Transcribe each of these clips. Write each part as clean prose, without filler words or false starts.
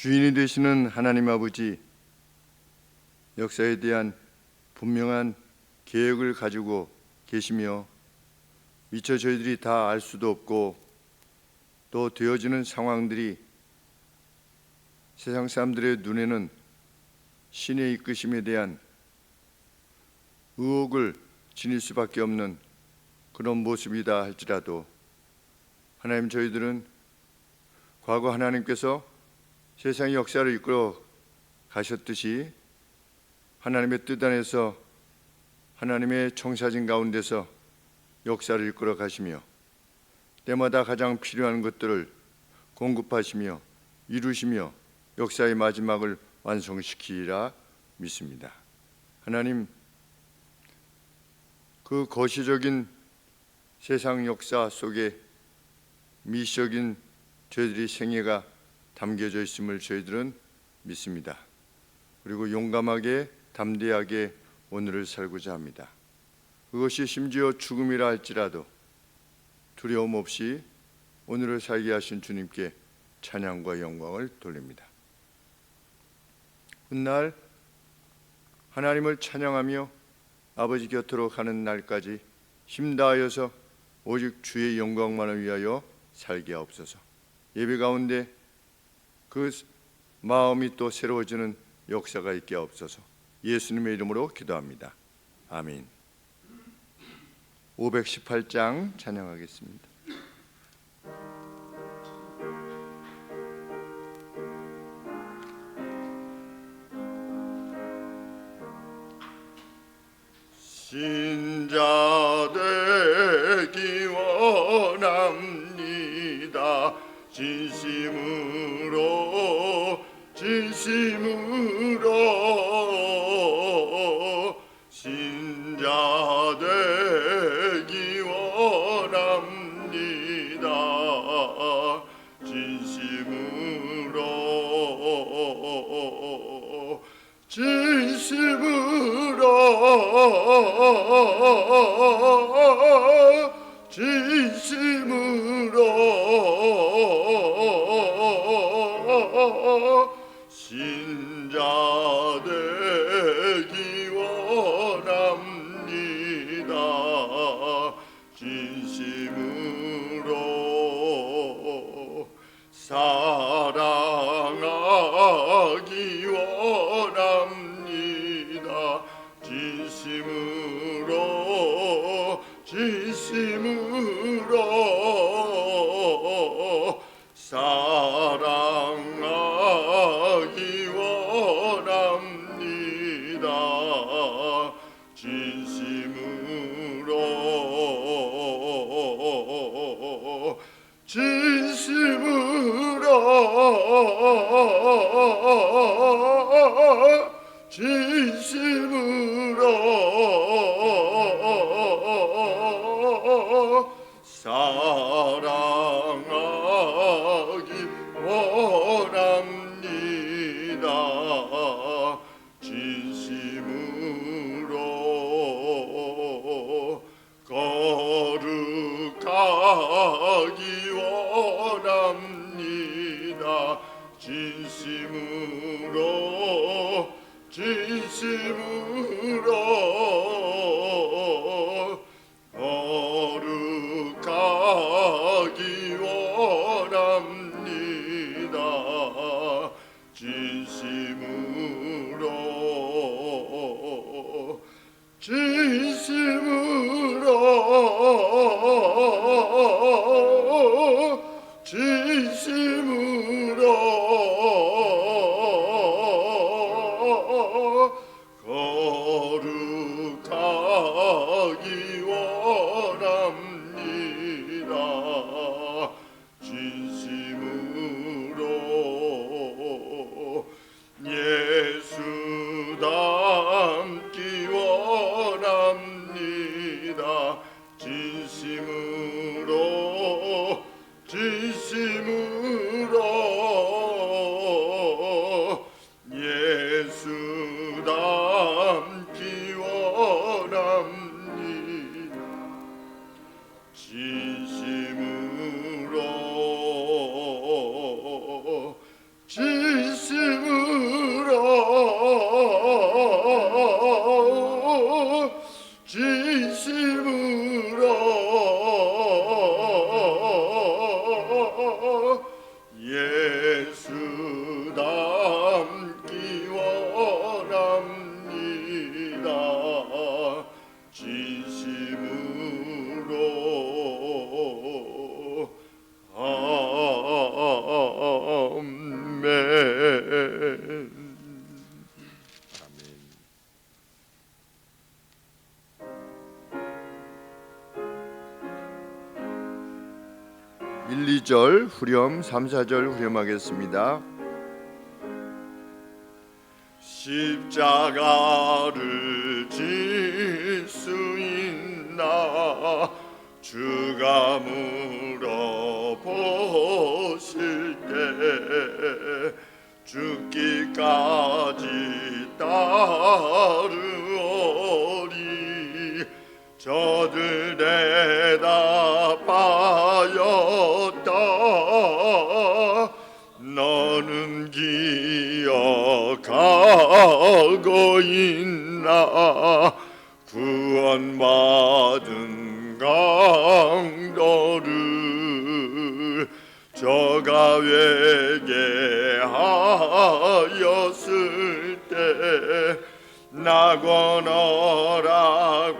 주인이 되시는 하나님 아버지, 역사에 대한 분명한 계획을 가지고 계시며 미처 저희들이 다 알 수도 없고 또 되어지는 상황들이 세상 사람들의 눈에는 신의 이끄심에 대한 의혹을 지닐 수밖에 없는 그런 모습이다 할지라도, 하나님, 저희들은 과거 하나님께서 세상의 역사를 이끌어 가셨듯이 하나님의 뜻 안에서 하나님의 청사진 가운데서 역사를 이끌어 가시며 때마다 가장 필요한 것들을 공급하시며 이루시며 역사의 마지막을 완성시키리라 믿습니다. 하나님, 그 거시적인 세상 역사 속에 미시적인 저희들의 생애가 담겨져 있음을 저희들은 믿습니다. 그리고 용감하게 담대하게 오늘을 살고자 합니다. 그것이 심지어 죽음이라 할지라도 두려움 없이 오늘을 살게 하신 주님께 찬양과 영광을 돌립니다. 훗날 하나님을 찬양하며 아버지 곁으로 가는 날까지 힘다하여서 오직 주의 영광만을 위하여 살게 하옵소서. 예배 가운데 그 마음이 또 새로워지는 역사가 있게 하옵소서. 예수님의 이름으로 기도합니다. 아멘. 518장 찬양하겠습니다. 신자 되기 원합니다. 진심으로 신자 되기 원합니다. 진심으로 신자 되기 원합니다. 진심으로 사랑하기 원합니다. 진심으로 사랑하기 원합니다. 진심으로 사랑하기 원합니다. 진심으로 거룩하기 원합니다. 진심으로 거룩하기 원합니다. 진심으로 거룩하기 원합니다. 진심으로 예수 닮기 원합니다. 진심으로 예수 닮기 원합니다. 진심으로 예수 닮기 원합니다. 진심으로 아멘. 일, 2절 후렴, 3, 4절 후렴하겠습니다. 십자가를 질 수 있나 주가 물어보실 때 죽기까지 따르오리. 저들 대답하였다. 너는 기억하고 있나 구원받은 강도를 저가 회개하였을 때 낙원 허락받았다.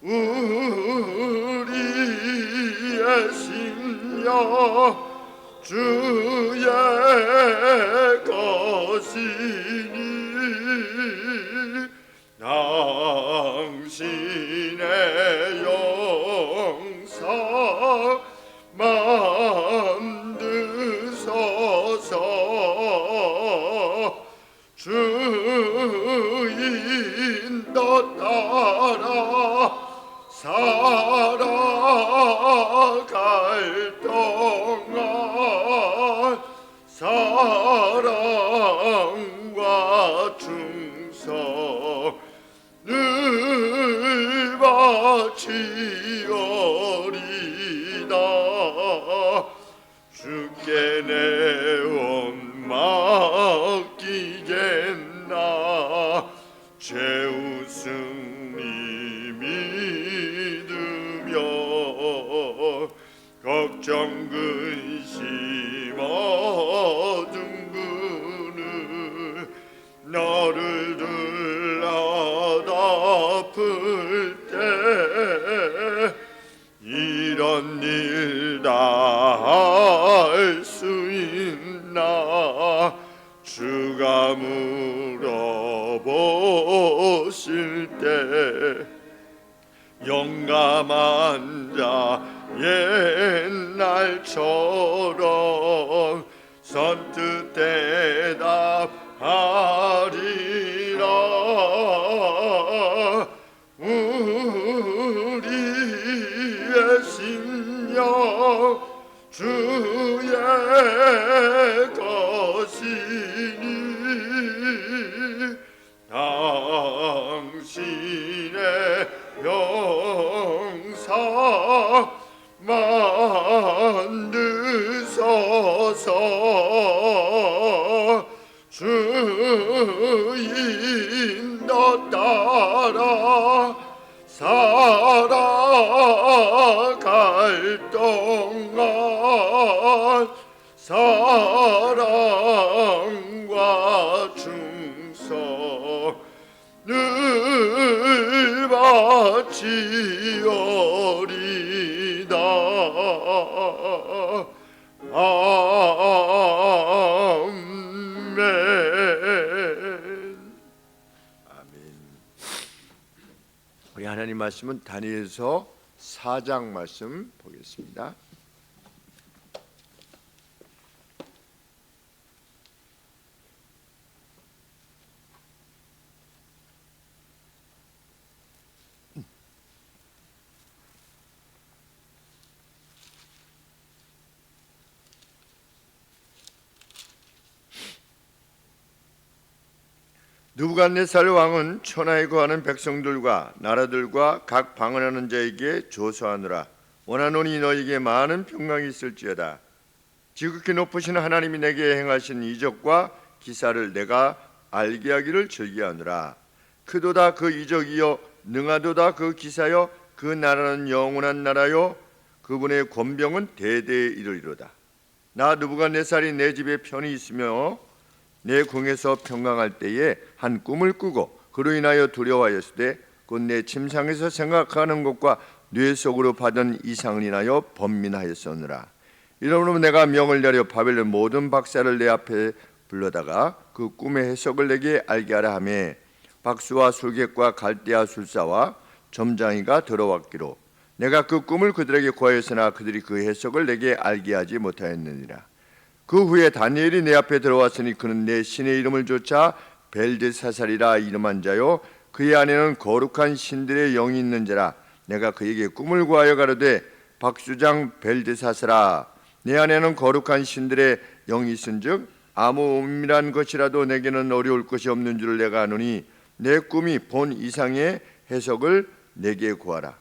우리의 심령 주의 것이니 당신의 영상 만드소서. 주인도 따라 살아갈 동안 사랑과 충성을 바치오리다. 주께 내 온 맡기겠나 최우승이 믿으며 걱정 근심 어둠 그는 너를 둘러 덮을 때 이런 일 다 할 수 있나 주가 물어보실 때 용감한 자 옛날처럼 선뜻 대답하리라. 우리의 심령 주의 것이니 당신의 영상 만드소서. 주인도 따라 살아갈 동안 사랑과 충성을 바치오리다. 아멘. 우리 하나님 말씀은 다니엘서 4장 말씀 보겠습니다. 느부갓네살 왕은 천하에 거하는 백성들과 나라들과 각 방언하는 자에게 조소하느라 원하노니 너에게 많은 평강이 있을지어다. 지극히 높으신 하나님이 내게 행하신 이적과 기사를 내가 알게 하기를 즐겨하노라. 크도다 그 이적이여 능하도다 그 기사여 그 나라는 영원한 나라요 그분의 권병은 대대에 이르리로다. 나 느부갓네살이 내 집에 편히 있으며 내 궁에서 평강할 때에 한 꿈을 꾸고 그로 인하여 두려워하였으되 곧 내 침상에서 생각하는 것과 뇌 속으로 받은 이상을 인하여 번민하였었느라. 이러므로 내가 명을 내려 바벨론 모든 박사를 내 앞에 불러다가 그 꿈의 해석을 내게 알게 하라 하매 박수와 술객과 갈대아 술사와 점장이가 들어왔기로 내가 그 꿈을 그들에게 고하였으나 그들이 그 해석을 내게 알게 하지 못하였느니라. 그 후에 다니엘이 내 앞에 들어왔으니 그는 내 신의 이름을 조차 벨드사살이라 이름한 자요 그의 안에는 거룩한 신들의 영이 있는 자라. 내가 그에게 꿈을 구하여 가로되 박수장 벨드사살아 내 안에는 거룩한 신들의 영이 있은즉 아무 은밀한 것이라도 내게는 어려울 것이 없는 줄을 내가 아노니 내 꿈이 본 이상의 해석을 내게 구하라.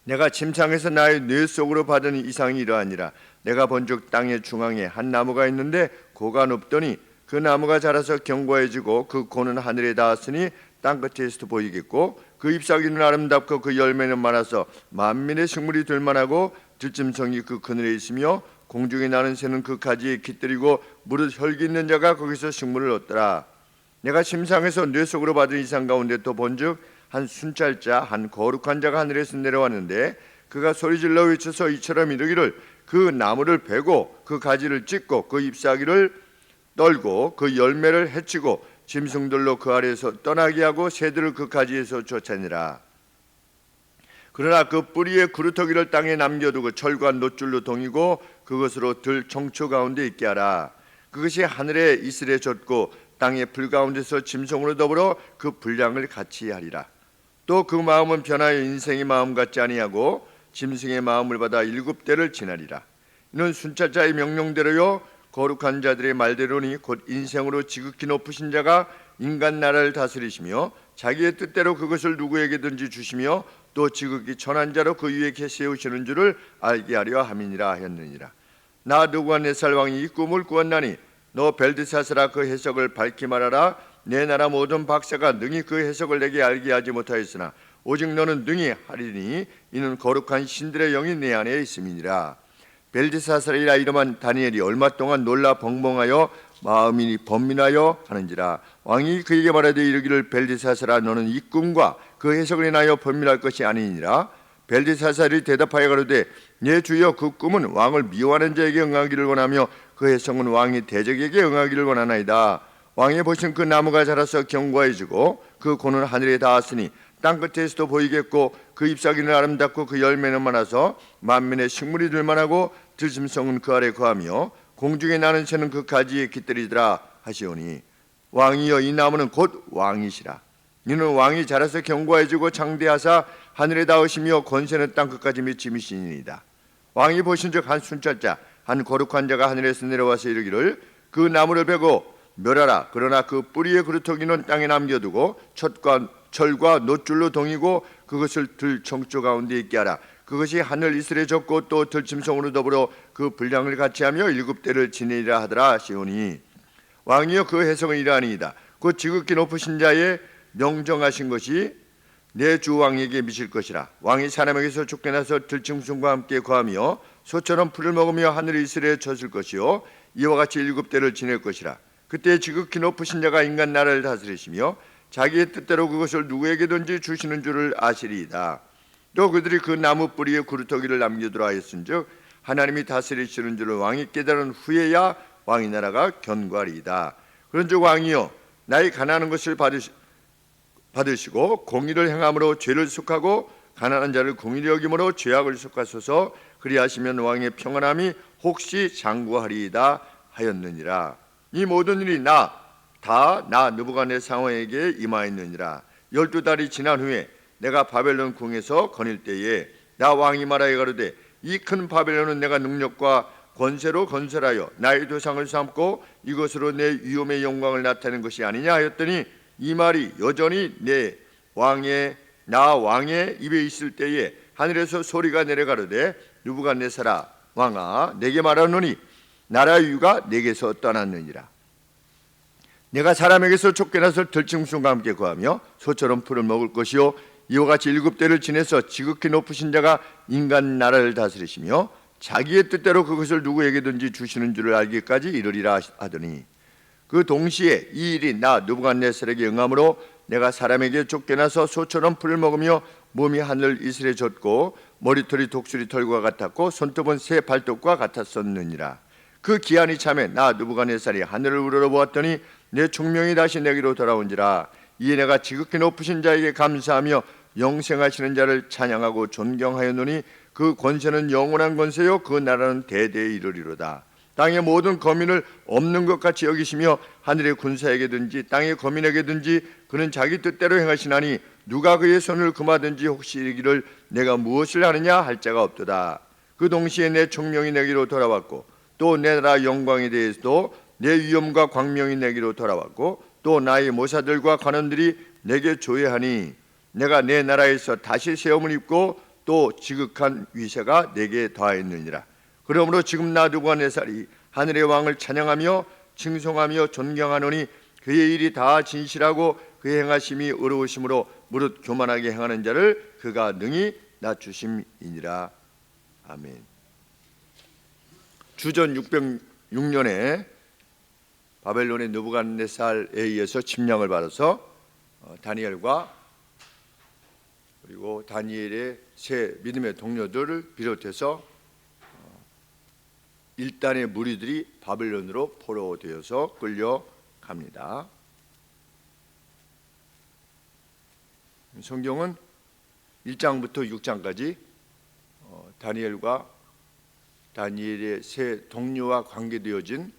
내가 침상에서 나의 뇌 속으로 받은 이상이 이러하니라. 내가 본즉 땅의 중앙에 한 나무가 있는데 고가 높더니 그 나무가 자라서 견고해지고 그 고는 하늘에 닿았으니 땅끝에서도 보이겠고 그 잎사귀는 아름답고 그 열매는 많아서 만민의 식물이 될 만하고 들짐승이 그 그늘에 있으며 공중에 나는 새는 그 가지에 깃들이고 무릇 혈기 있는 자가 거기서 식물을 얻더라. 내가 침상에서 뇌 속으로 받은 이상 가운데 또 본즉 한 순찰자 한 거룩한 자가 하늘에서 내려왔는데 그가 소리질러 외쳐서 이처럼 이르기를 그 나무를 베고 그 가지를 찢고 그 잎사귀를 떨고 그 열매를 해치고 짐승들로 그 아래에서 떠나게 하고 새들을 그 가지에서 쫓아내라. 그러나 그 뿌리의 구루터기를 땅에 남겨두고 철과 놋줄로 동이고 그것으로 들 청초 가운데 있게 하라. 그것이 하늘에 이슬에 젖고 땅의 불 가운데서 짐승으로 더불어 그 분량을 같이 하리라. 또 그 마음은 변하여 인생의 마음 같지 아니하고 짐승의 마음을 받아 7대를 지나리라. 이는 순찰자의 명령대로요 거룩한 자들의 말대로니 곧 인생으로 지극히 높으신 자가 인간 나라를 다스리시며 자기의 뜻대로 그것을 누구에게든지 주시며 또 지극히 천한 자로 그 위에 세우시는 줄을 알게 하려 함이니라 하였느니라. 나 느부갓네살 왕이 이 꿈을 꾸었나니 너 벨드사살아 그 해석을 밝히 말하라. 내 나라 모든 박사가 능히 그 해석을 내게 알게 하지 못하였으나 오직 너는 능히 하리니 이는 거룩한 신들의 영이 내 안에 있음이니라. 벨드사살이라 이름한 다니엘이 얼마 동안 놀라 벙벙하여 마음이 번민하여 하는지라. 왕이 그에게 말하되 이르기를 벨드사살아 너는 이 꿈과 그 해석을 인하여 번민할 것이 아니니라. 벨드사살이 대답하여 가로되 예 주여 그 꿈은 왕을 미워하는 자에게 응하기를 원하며 그 해석은 왕이 대적에게 응하기를 원하나이다. 왕이 보신 그 나무가 자라서 견고해지고 그 고는 하늘에 닿았으니 땅끝에서도 보이겠고 그 잎사귀는 아름답고 그 열매는 많아서 만민의 식물이 될 만하고 들짐승은 그 아래 거하며 공중에 나는 새는 그 가지에 깃들이더라 하시오니 왕이여 이 나무는 곧 왕이시라. 이는 왕이 자라서 견고해지고 장대하사 하늘에 닿으시며 권세는 땅끝까지 미치미시니이다. 왕이 보신즉 한 순찰자 한 거룩한 자가 하늘에서 내려와서 이르기를 그 나무를 베고 멸하라. 그러나 그 뿌리의 그루터기는 땅에 남겨두고 철과 놋줄로 동이고 그것을 들 청초 가운데 있게 하라. 그것이 하늘 이슬에 젖고 또 들짐승으로 더불어 그 분량을 같이 하며 7대를 지내리라 하더라 하시오니 왕이여 그 해석은 이러하니이다. 곧 지극히 높으신 자의 명정하신 것이 내 주 왕에게 미칠 것이라. 왕이 사람에게서 쫓겨나서 들짐승과 함께 거하며 소처럼 풀을 먹으며 하늘 이슬에 젖을 것이요 이와 같이 7대를 지낼 것이라. 그때 지극히 높으신 자가 인간 나라를 다스리시며 자기의 뜻대로 그것을 누구에게든지 주시는 줄을 아시리이다. 또 그들이 그 나무 뿌리에 구루터기를 남겨두라 하였은즉 하나님이 다스리시는 줄을 왕이 깨달은 후에야 왕의 나라가 견고하리이다. 그런즉 왕이여 나의 가난한 것을 받으시고 공의를 행함으로 죄를 속하고 가난한 자를 공의히 여김으로 죄악을 속하소서. 그리하시면 왕의 평안함이 혹시 장구하리이다 하였느니라. 이 모든 일이 나 느부갓네살 왕에게 임하였느니라. 12달이 지난 후에 내가 바벨론 궁에서 거닐 때에 나 왕이 말하여 가로되 이 큰 바벨론은 내가 능력과 권세로 건설하여 나의 도상을 삼고 이것으로 내 위엄의 영광을 나타내는 것이 아니냐 하였더니 이 말이 여전히 나 왕의 입에 있을 때에 하늘에서 소리가 내려가로되 느부갓네살아 왕아 내게 말하노니 나라의 유가 내게서 떠났느니라. 내가 사람에게서 쫓겨나서 들짐승과 함께 거하며 소처럼 풀을 먹을 것이요 이와 같이 7대를 지내서 지극히 높으신 자가 인간 나라를 다스리시며 자기의 뜻대로 그것을 누구에게든지 주시는 줄을 알기까지 이르리라 하더니 그 동시에 이 일이 나 느부갓네살에게 응함으로 내가 사람에게 쫓겨나서 소처럼 풀을 먹으며 몸이 하늘 이슬에 젖고 머리털이 독수리 털과 같았고 손톱은 새 발톱과 같았었느니라. 그 기한이 참에 나 느부갓네살이 하늘을 우러러보았더니 내 총명이 다시 내게로 돌아온지라. 이에 내가 지극히 높으신 자에게 감사하며 영생하시는 자를 찬양하고 존경하였노니 그 권세는 영원한 권세요 그 나라는 대대에 이르리로다. 땅의 모든 거민을 없는 것 같이 여기시며 하늘의 군사에게든지 땅의 거민에게든지 그는 자기 뜻대로 행하시나니 누가 그의 손을 금하든지 혹시 이르기를 내가 무엇을 하느냐 할 자가 없도다. 그 동시에 내 총명이 내게로 돌아왔고 또 내 나라 영광에 대해서도 내 위엄과 광명이 내게로 돌아왔고 또 나의 모사들과 관원들이 내게 조회하니 내가 내 나라에서 다시 세움을 입고 또 지극한 위세가 내게 더하였느니라. 그러므로 지금 나 느부갓네살이 하늘의 왕을 찬양하며 칭송하며 존경하노니 그의 일이 다 진실하고 그의 행하심이 의로우심으로 무릇 교만하게 행하는 자를 그가 능히 낮추심이니라. 아멘. 주전 606년에 바벨론의 느부갓네살에 의해서 침략을 받아서 다니엘과 그리고 다니엘의 세 믿음의 동료들을 비롯해서 일단의 무리들이 바벨론으로 포로되어서 끌려갑니다. 성경은 1장부터 6장까지 다니엘과 다니엘의 세 동료와 관계되어진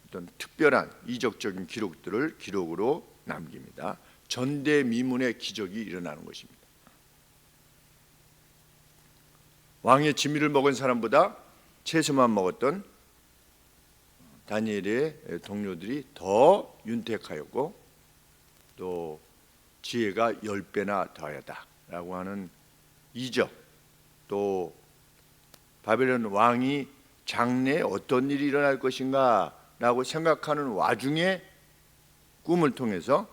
어떤 특별한 이적적인 기록들을 기록으로 남깁니다. 전대미문의 기적이 일어나는 것입니다. 왕의 진미를 먹은 사람보다 채소만 먹었던 다니엘의 동료들이 더 윤택하였고 또 지혜가 10배나 더하였다라고 하는 이적, 또 바벨론 왕이 장래에 어떤 일이 일어날 것인가 라고 생각하는 와중에 꿈을 통해서,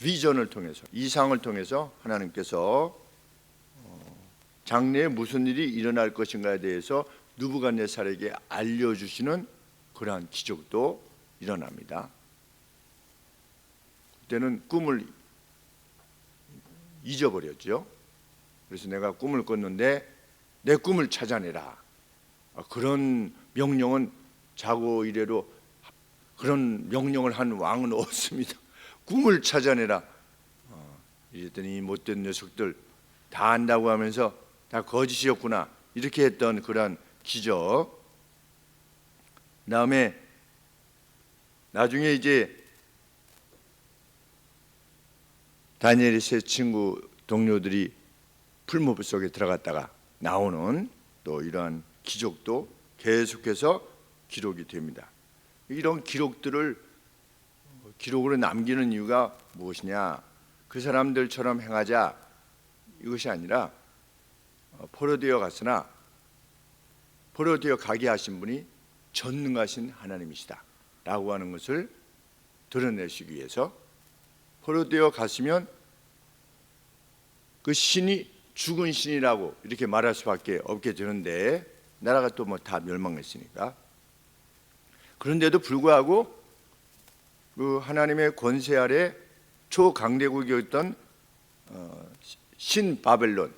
비전을 통해서, 이상을 통해서 하나님께서 장래에 무슨 일이 일어날 것인가에 대해서 느부갓네살에게 알려주시는 그러한 기적도 일어납니다. 그때는 꿈을 잊어버렸죠. 그래서 내가 꿈을 꿨는데 내 꿈을 찾아내라. 그런 명령은 자고 이래로 그런 명령을 한 왕은 없습니다. 꿈을 찾아내라. 이랬더니 못된 녀석들 다 안다고 하면서 다 거짓이었구나 이렇게 했던 그런 기적. 그다음에 나중에 이제 다니엘의 세 친구 동료들이 풀무불 속에 들어갔다가 나오는 또 이러한 기적도 계속해서 기록이 됩니다. 이런 기록들을 기록으로 남기는 이유가 무엇이냐? 그 사람들처럼 행하자 이것이 아니라 포로되어 갔으나 포로되어 가게 하신 분이 전능하신 하나님이시다 라고 하는 것을 드러내시기 위해서, 포로되어 갔으면 그 신이 죽은 신이라고 이렇게 말할 수밖에 없게 되는데 나라가 또 뭐 다 멸망했으니까. 그런데도 불구하고 그 하나님의 권세 아래 초강대국이었던 신바벨론의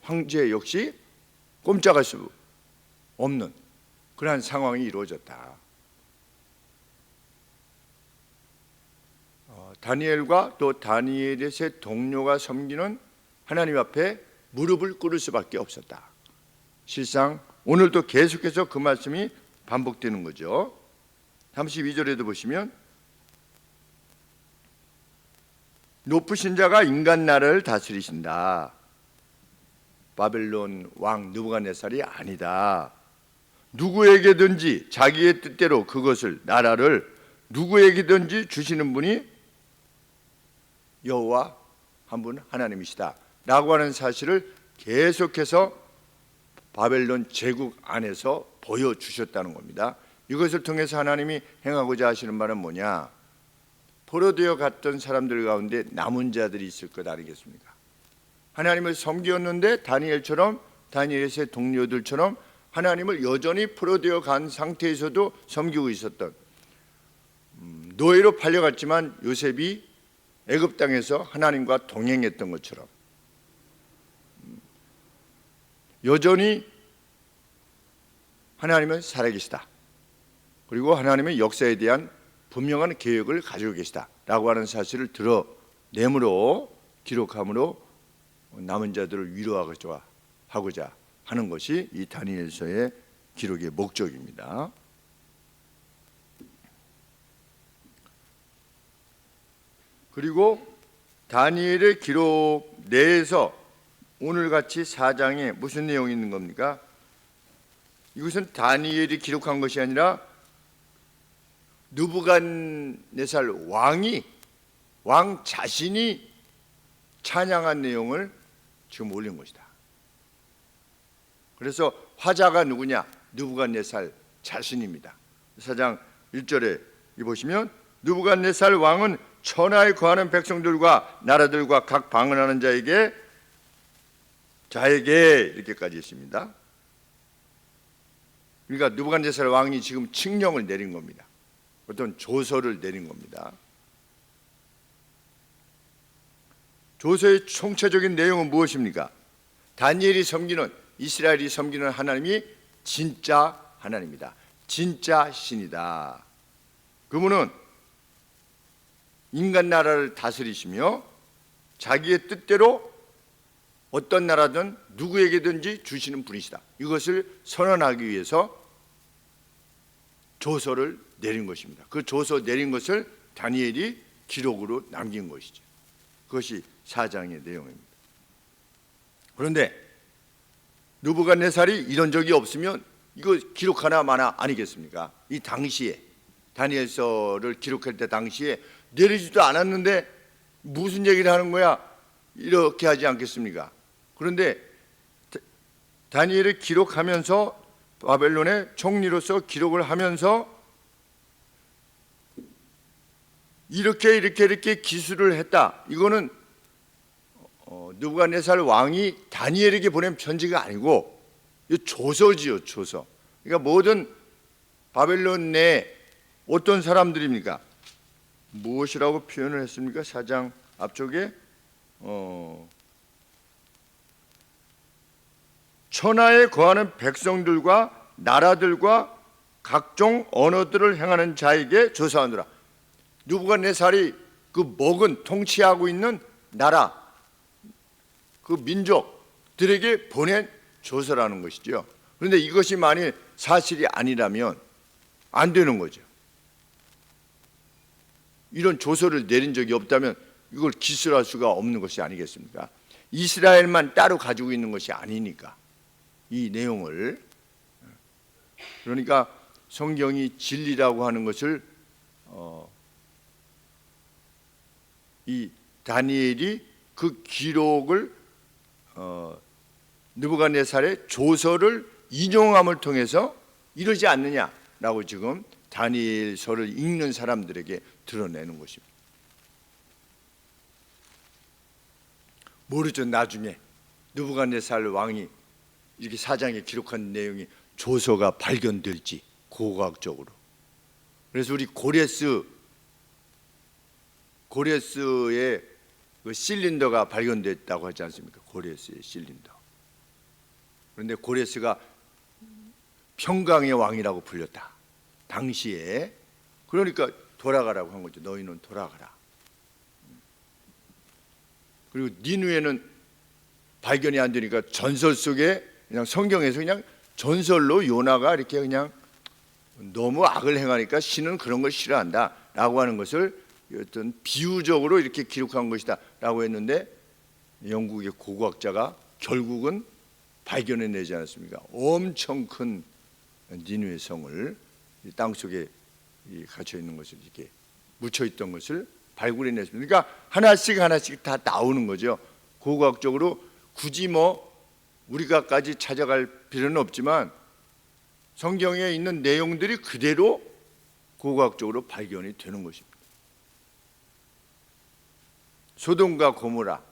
황제 역시 꼼짝할 수 없는 그러한 상황이 이루어졌다. 다니엘과 또 다니엘의 세 동료가 섬기는 하나님 앞에 무릎을 꿇을 수밖에 없었다. 실상 오늘도 계속해서 그 말씀이 반복되는 거죠. 32절에도 보시면 높으신 자가 인간 나라를 다스리신다. 바벨론 왕 느부갓네살이 아니다. 누구에게든지 자기의 뜻대로 그것을, 나라를 누구에게든지 주시는 분이 여호와 한 분 하나님이시다 라고 하는 사실을 계속해서 바벨론 제국 안에서 보여주셨다는 겁니다. 이것을 통해서 하나님이 행하고자 하시는 말은 뭐냐? 포로되어 갔던 사람들 가운데 남은 자들이 있을 것 아니겠습니까? 하나님을 섬기었는데 다니엘처럼, 다니엘의 동료들처럼 하나님을 여전히 포로되어 간 상태에서도 섬기고 있었던, 노예로 팔려갔지만 요셉이 애굽 땅에서 하나님과 동행했던 것처럼 여전히 하나님은 살아계시다. 그리고 하나님의 역사에 대한 분명한 계획을 가지고 계시다라고 하는 사실을 드러내므로, 기록함으로 남은 자들을 위로하고자 하는 것이 이 다니엘서의 기록의 목적입니다. 그리고 다니엘의 기록 내에서 오늘같이 4장에 무슨 내용이 있는 겁니까? 이것은 다니엘이 기록한 것이 아니라 느부갓네살 왕 자신이 찬양한 내용을 지금 올린 것이다. 그래서 화자가 누구냐? 느부갓네살 자신입니다. 4장 1절에 보시면 느부갓네살 왕은 천하에 거하는 백성들과 나라들과 각 방언하는 자에게 이렇게까지 있습니다. 그러니까 느부갓네살 왕이 지금 칙령을 내린 겁니다. 어떤 조서를 내린 겁니다. 조서의 총체적인 내용은 무엇입니까? 다니엘이 섬기는, 이스라엘이 섬기는 하나님이 진짜 하나님이다. 진짜 신이다. 그분은 인간 나라를 다스리시며 자기의 뜻대로 어떤 나라든 누구에게든지 주시는 분이시다. 이것을 선언하기 위해서 조서를 내린 것입니다. 그 조서 내린 것을 다니엘이 기록으로 남긴 것이죠. 그것이 4장의 내용입니다. 그런데 느부갓네살이 이런 적이 없으면 이거 기록하나 마나 아니겠습니까? 이 당시에 다니엘서를 기록할 때 당시에 내리지도 않았는데 무슨 얘기를 하는 거야? 이렇게 하지 않겠습니까? 그런데 다니엘을 기록하면서 바벨론의 총리로서 기록을 하면서 이렇게 기술을 했다. 이거는 느부갓네살 왕이 다니엘에게 보낸 편지가 아니고 이 조서지요, 조서. 그러니까 모든 바벨론 내 어떤 사람들입니까? 무엇이라고 표현을 했습니까? 4장 앞쪽에 천하에 거하는 백성들과 나라들과 각종 언어들을 행하는 자에게 조서하노라. 느부갓네살이 그 먹은 통치하고 있는 나라, 그 민족들에게 보낸 조서라는 것이죠. 그런데 이것이 만일 사실이 아니라면 안 되는 거죠. 이런 조서를 내린 적이 없다면 이걸 기술할 수가 없는 것이 아니겠습니까? 이스라엘만 따로 가지고 있는 것이 아니니까 이 내용을. 그러니까 성경이 진리라고 하는 것을 이 다니엘이 그 기록을 느부갓네살의 조서를 인용함을 통해서 이러지 않느냐라고 지금 다니엘서를 읽는 사람들에게 드러내는 것입니다. 모르죠. 나중에 느부갓네살 왕이 이렇게 4장에 기록한 내용이 조서가 발견될지, 고고학적으로. 그래서 우리 고레스의 그 실린더가 발견됐다고 하지 않습니까? 고레스의 실린더. 그런데 고레스가 평강의 왕이라고 불렸다. 당시에. 그러니까 돌아가라고 한 거죠. 너희는 돌아가라. 그리고 니누에는 발견이 안 되니까 전설 속에 그냥 성경에서 그냥 전설로 요나가 이렇게 그냥 너무 악을 행하니까 신은 그런 걸 싫어한다라고 하는 것을 어떤 비유적으로 이렇게 기록한 것이다라고 했는데 영국의 고고학자가 결국은 발견해내지 않았습니까? 엄청 큰 니누의 성을 땅 속에 갇혀 있는 것을 이렇게 묻혀 있던 것을 발굴해냈습니다. 그러니까 하나씩 다 나오는 거죠. 고고학적으로 굳이 뭐 우리가까지 찾아갈 필요는 없지만 성경에 있는 내용들이 그대로 고고학적으로 발견이 되는 것입니다. 소돔과 고모라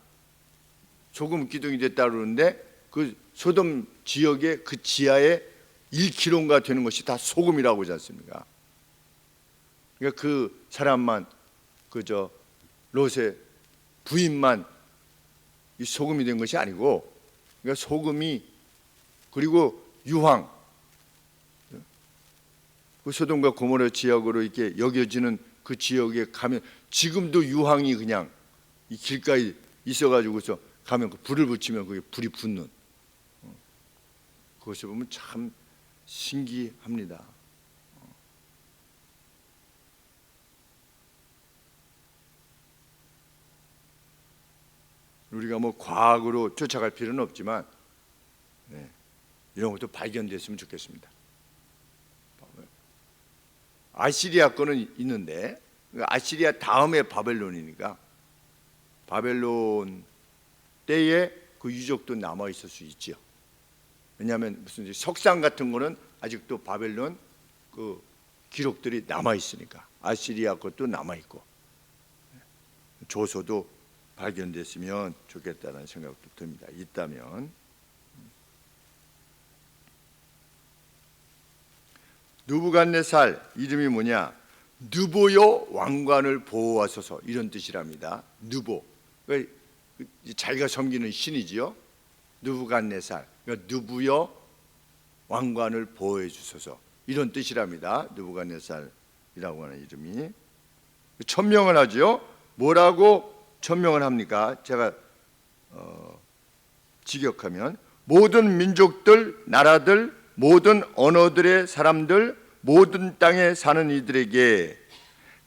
소금 기둥이 됐다 그러는데 그 소돔 지역의 그 지하에 1km가 되는 것이 다 소금이라고 하지 않습니까? 그러니까 그 사람만 그저 롯의 부인만 이 소금이 된 것이 아니고, 그러니까 소금이 그리고 유황, 그 소돔과 고모라 지역으로 이렇게 여겨지는 그 지역에 가면 지금도 유황이 그냥 이 길가에 있어가지고서 가면 그 불을 붙이면 그게 불이 붙는, 그것을 보면 참 신기합니다. 우리가 뭐 과학으로 쫓아갈 필요는 없지만 이런 것도 발견됐으면 좋겠습니다. 아시리아 거는 있는데 아시리아 다음에 바벨론이니까 바벨론 때에 그 유적도 남아 있을 수 있죠. 왜냐하면 무슨 석상 같은 거는 아직도 바벨론 그 기록들이 남아 있으니까 아시리아 것도 남아 있고 조서도 발견됐으면 좋겠다는 생각도 듭니다. 있다면. 느부갓네살 이름이 뭐냐? 느보여 왕관을 보호하소서, 이런 뜻이랍니다. 느보, 자기가 섬기는 신이지요. 느부갓네살, 그러니까 느부여 왕관을 보호해 주소서, 이런 뜻이랍니다. 느부갓네살이라고 하는 이름이 천명을 하죠. 뭐라고 천명을 합니까? 제가 직역하면 모든 민족들, 나라들, 모든 언어들의 사람들, 모든 땅에 사는 이들에게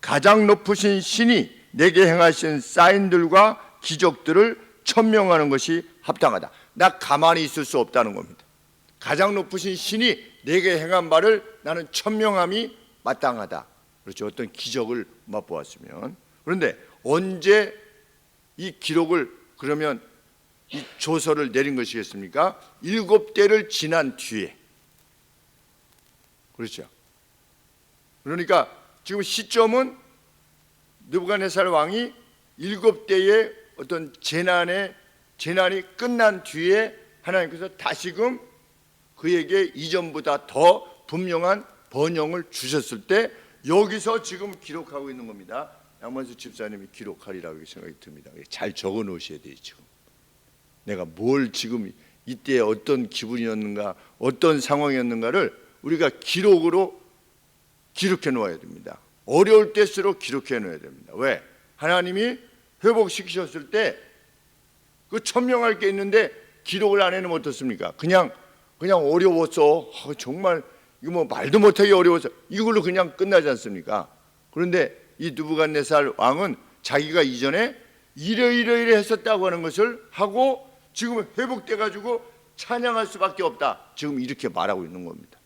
가장 높으신 신이 내게 행하신 사인들과 기적들을 천명하는 것이 합당하다. 나 가만히 있을 수 없다는 겁니다. 가장 높으신 신이 내게 행한 바를 나는 천명함이 마땅하다. 그렇죠. 어떤 기적을 맛보았으면. 그런데 언제 이 기록을 그러면 이 조서를 내린 것이겠습니까? 7대를 지난 뒤에. 그렇죠. 그러니까 지금 시점은 느부갓네살 왕이 7대의 어떤 재난이 끝난 뒤에 하나님께서 다시금 그에게 이전보다 더 분명한 번영을 주셨을 때 여기서 지금 기록하고 있는 겁니다. 양만수 집사님이 기록하리라고 생각이 듭니다. 잘 적어 놓으셔야 돼요. 지금 내가 뭘 지금 이때 어떤 기분이었는가, 어떤 상황이었는가를 우리가 기록으로 기록해 놓아야 됩니다. 어려울 때일수록 기록해 놓아야 됩니다. 왜? 하나님이 회복시키셨을 때 그 천명할 게 있는데 기록을 안 해놓으면 어떻습니까? 그냥 어려웠어. 정말 이거 뭐 말도 못하게 어려워서 이걸로 그냥 끝나지 않습니까? 그런데 이 느부갓네살 왕은 자기가 이전에 이래 했었다고 하는 것을 하고 지금 회복돼 가지고 찬양할 수밖에 없다. 지금 이렇게 말하고 있는 겁니다.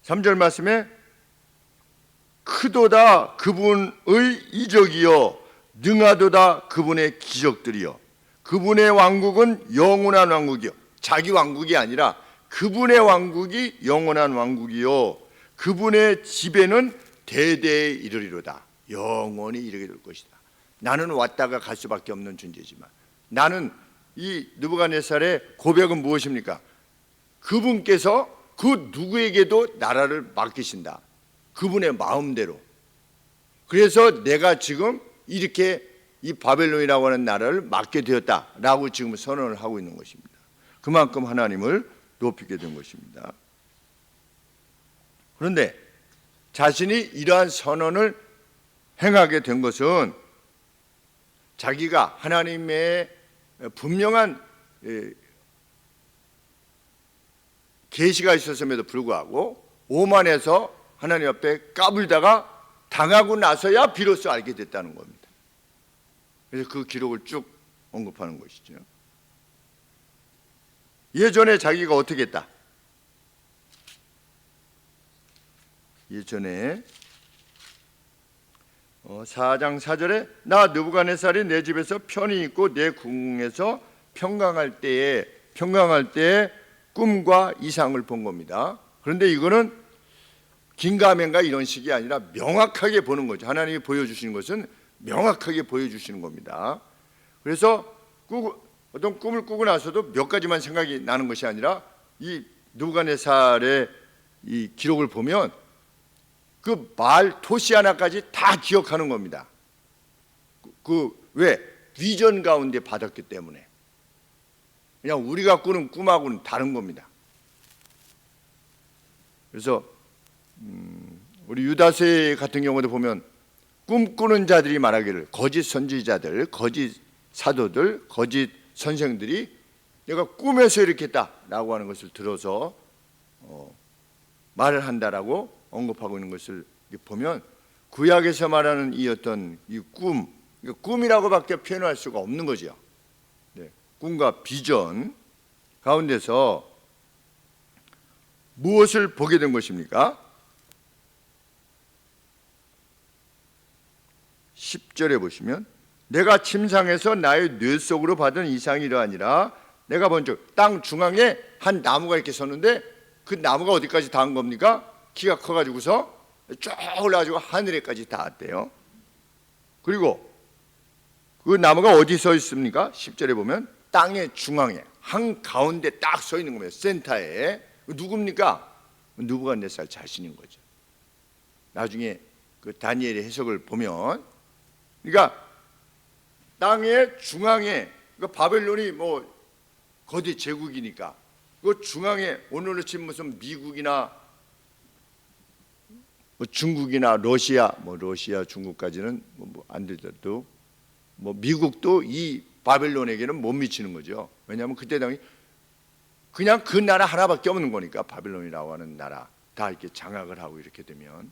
(3절) 말씀에 크도다 그분의 이적이요 능하도다 그분의 기적들이요 그분의 왕국은 영원한 왕국이요, 자기 왕국이 아니라 그분의 왕국이 영원한 왕국이요 그분의 지배는 대대에 이르리로다. 영원히 이르게 될 것이다. 나는 왔다가 갈 수밖에 없는 존재지만 나는 이 느부갓네살의 고백은 무엇입니까? 그분께서 그 누구에게도 나라를 맡기신다. 그분의 마음대로. 그래서 내가 지금 이렇게 이 바벨론이라고 하는 나라를 맡게 되었다라고 지금 선언을 하고 있는 것입니다. 그만큼 하나님을 높이게 된 것입니다. 그런데 자신이 이러한 선언을 행하게 된 것은 자기가 하나님의 분명한 계시가 있었음에도 불구하고 오만해서 하나님 앞에 까불다가 당하고 나서야 비로소 알게 됐다는 겁니다. 그래서 그 기록을 쭉 언급하는 것이죠. 예전에 자기가 어떻게 했다? 예전에 4장 4절에 나 느부갓네살이 내 집에서 편히 있고 내 궁에서 평강할 때에 꿈과 이상을 본 겁니다. 그런데 이거는 긴가민가 이런 식이 아니라 명확하게 보는 거죠. 하나님이 보여주시는 것은 명확하게 보여주시는 겁니다. 그래서 어떤 꿈을 꾸고 나서도 몇 가지만 생각이 나는 것이 아니라 이 느부갓네살의 이 기록을 보면 그 말 토시 하나까지 다 기억하는 겁니다. 왜? 비전 가운데 받았기 때문에. 그냥 우리가 꾸는 꿈하고는 다른 겁니다. 그래서 우리 유다서 같은 경우도 보면 꿈꾸는 자들이 말하기를 거짓 선지자들, 거짓 사도들, 거짓 선생들이 내가 꿈에서 이렇게 했다라고 하는 것을 들어서 말을 한다라고 언급하고 있는 것을 보면 구약에서 말하는 이 어떤 이 꿈이라고밖에 표현할 수가 없는 거죠. 네, 꿈과 비전 가운데서 무엇을 보게 된 것입니까? 10절에 보시면 내가 침상에서 나의 뇌 속으로 받은 이상이 이러하니라 내가 본즉 땅 중앙에 한 나무가 이렇게 섰는데 그 나무가 어디까지 닿은 겁니까? 키가 커가지고서 쭉 올라가지고 하늘에까지 닿았대요. 그리고 그 나무가 어디 서 있습니까? 10절에 보면 땅의 중앙에 한가운데 딱 서 있는 겁니다. 센터에. 누굽니까? 느부갓네살 자신인 거죠. 나중에 그 다니엘의 해석을 보면 그러니까 땅의 중앙에 바벨론이 뭐 거대 제국이니까 그 중앙에 오늘로 치면 무슨 미국이나 뭐 중국이나 러시아, 중국까지는 안 되더라도 뭐 미국도 이 바벨론에게는 못 미치는 거죠. 왜냐하면 그때 당시 그냥 그 나라 하나밖에 없는 거니까 바벨론이라고 하는 나라 다 이렇게 장악을 하고 이렇게 되면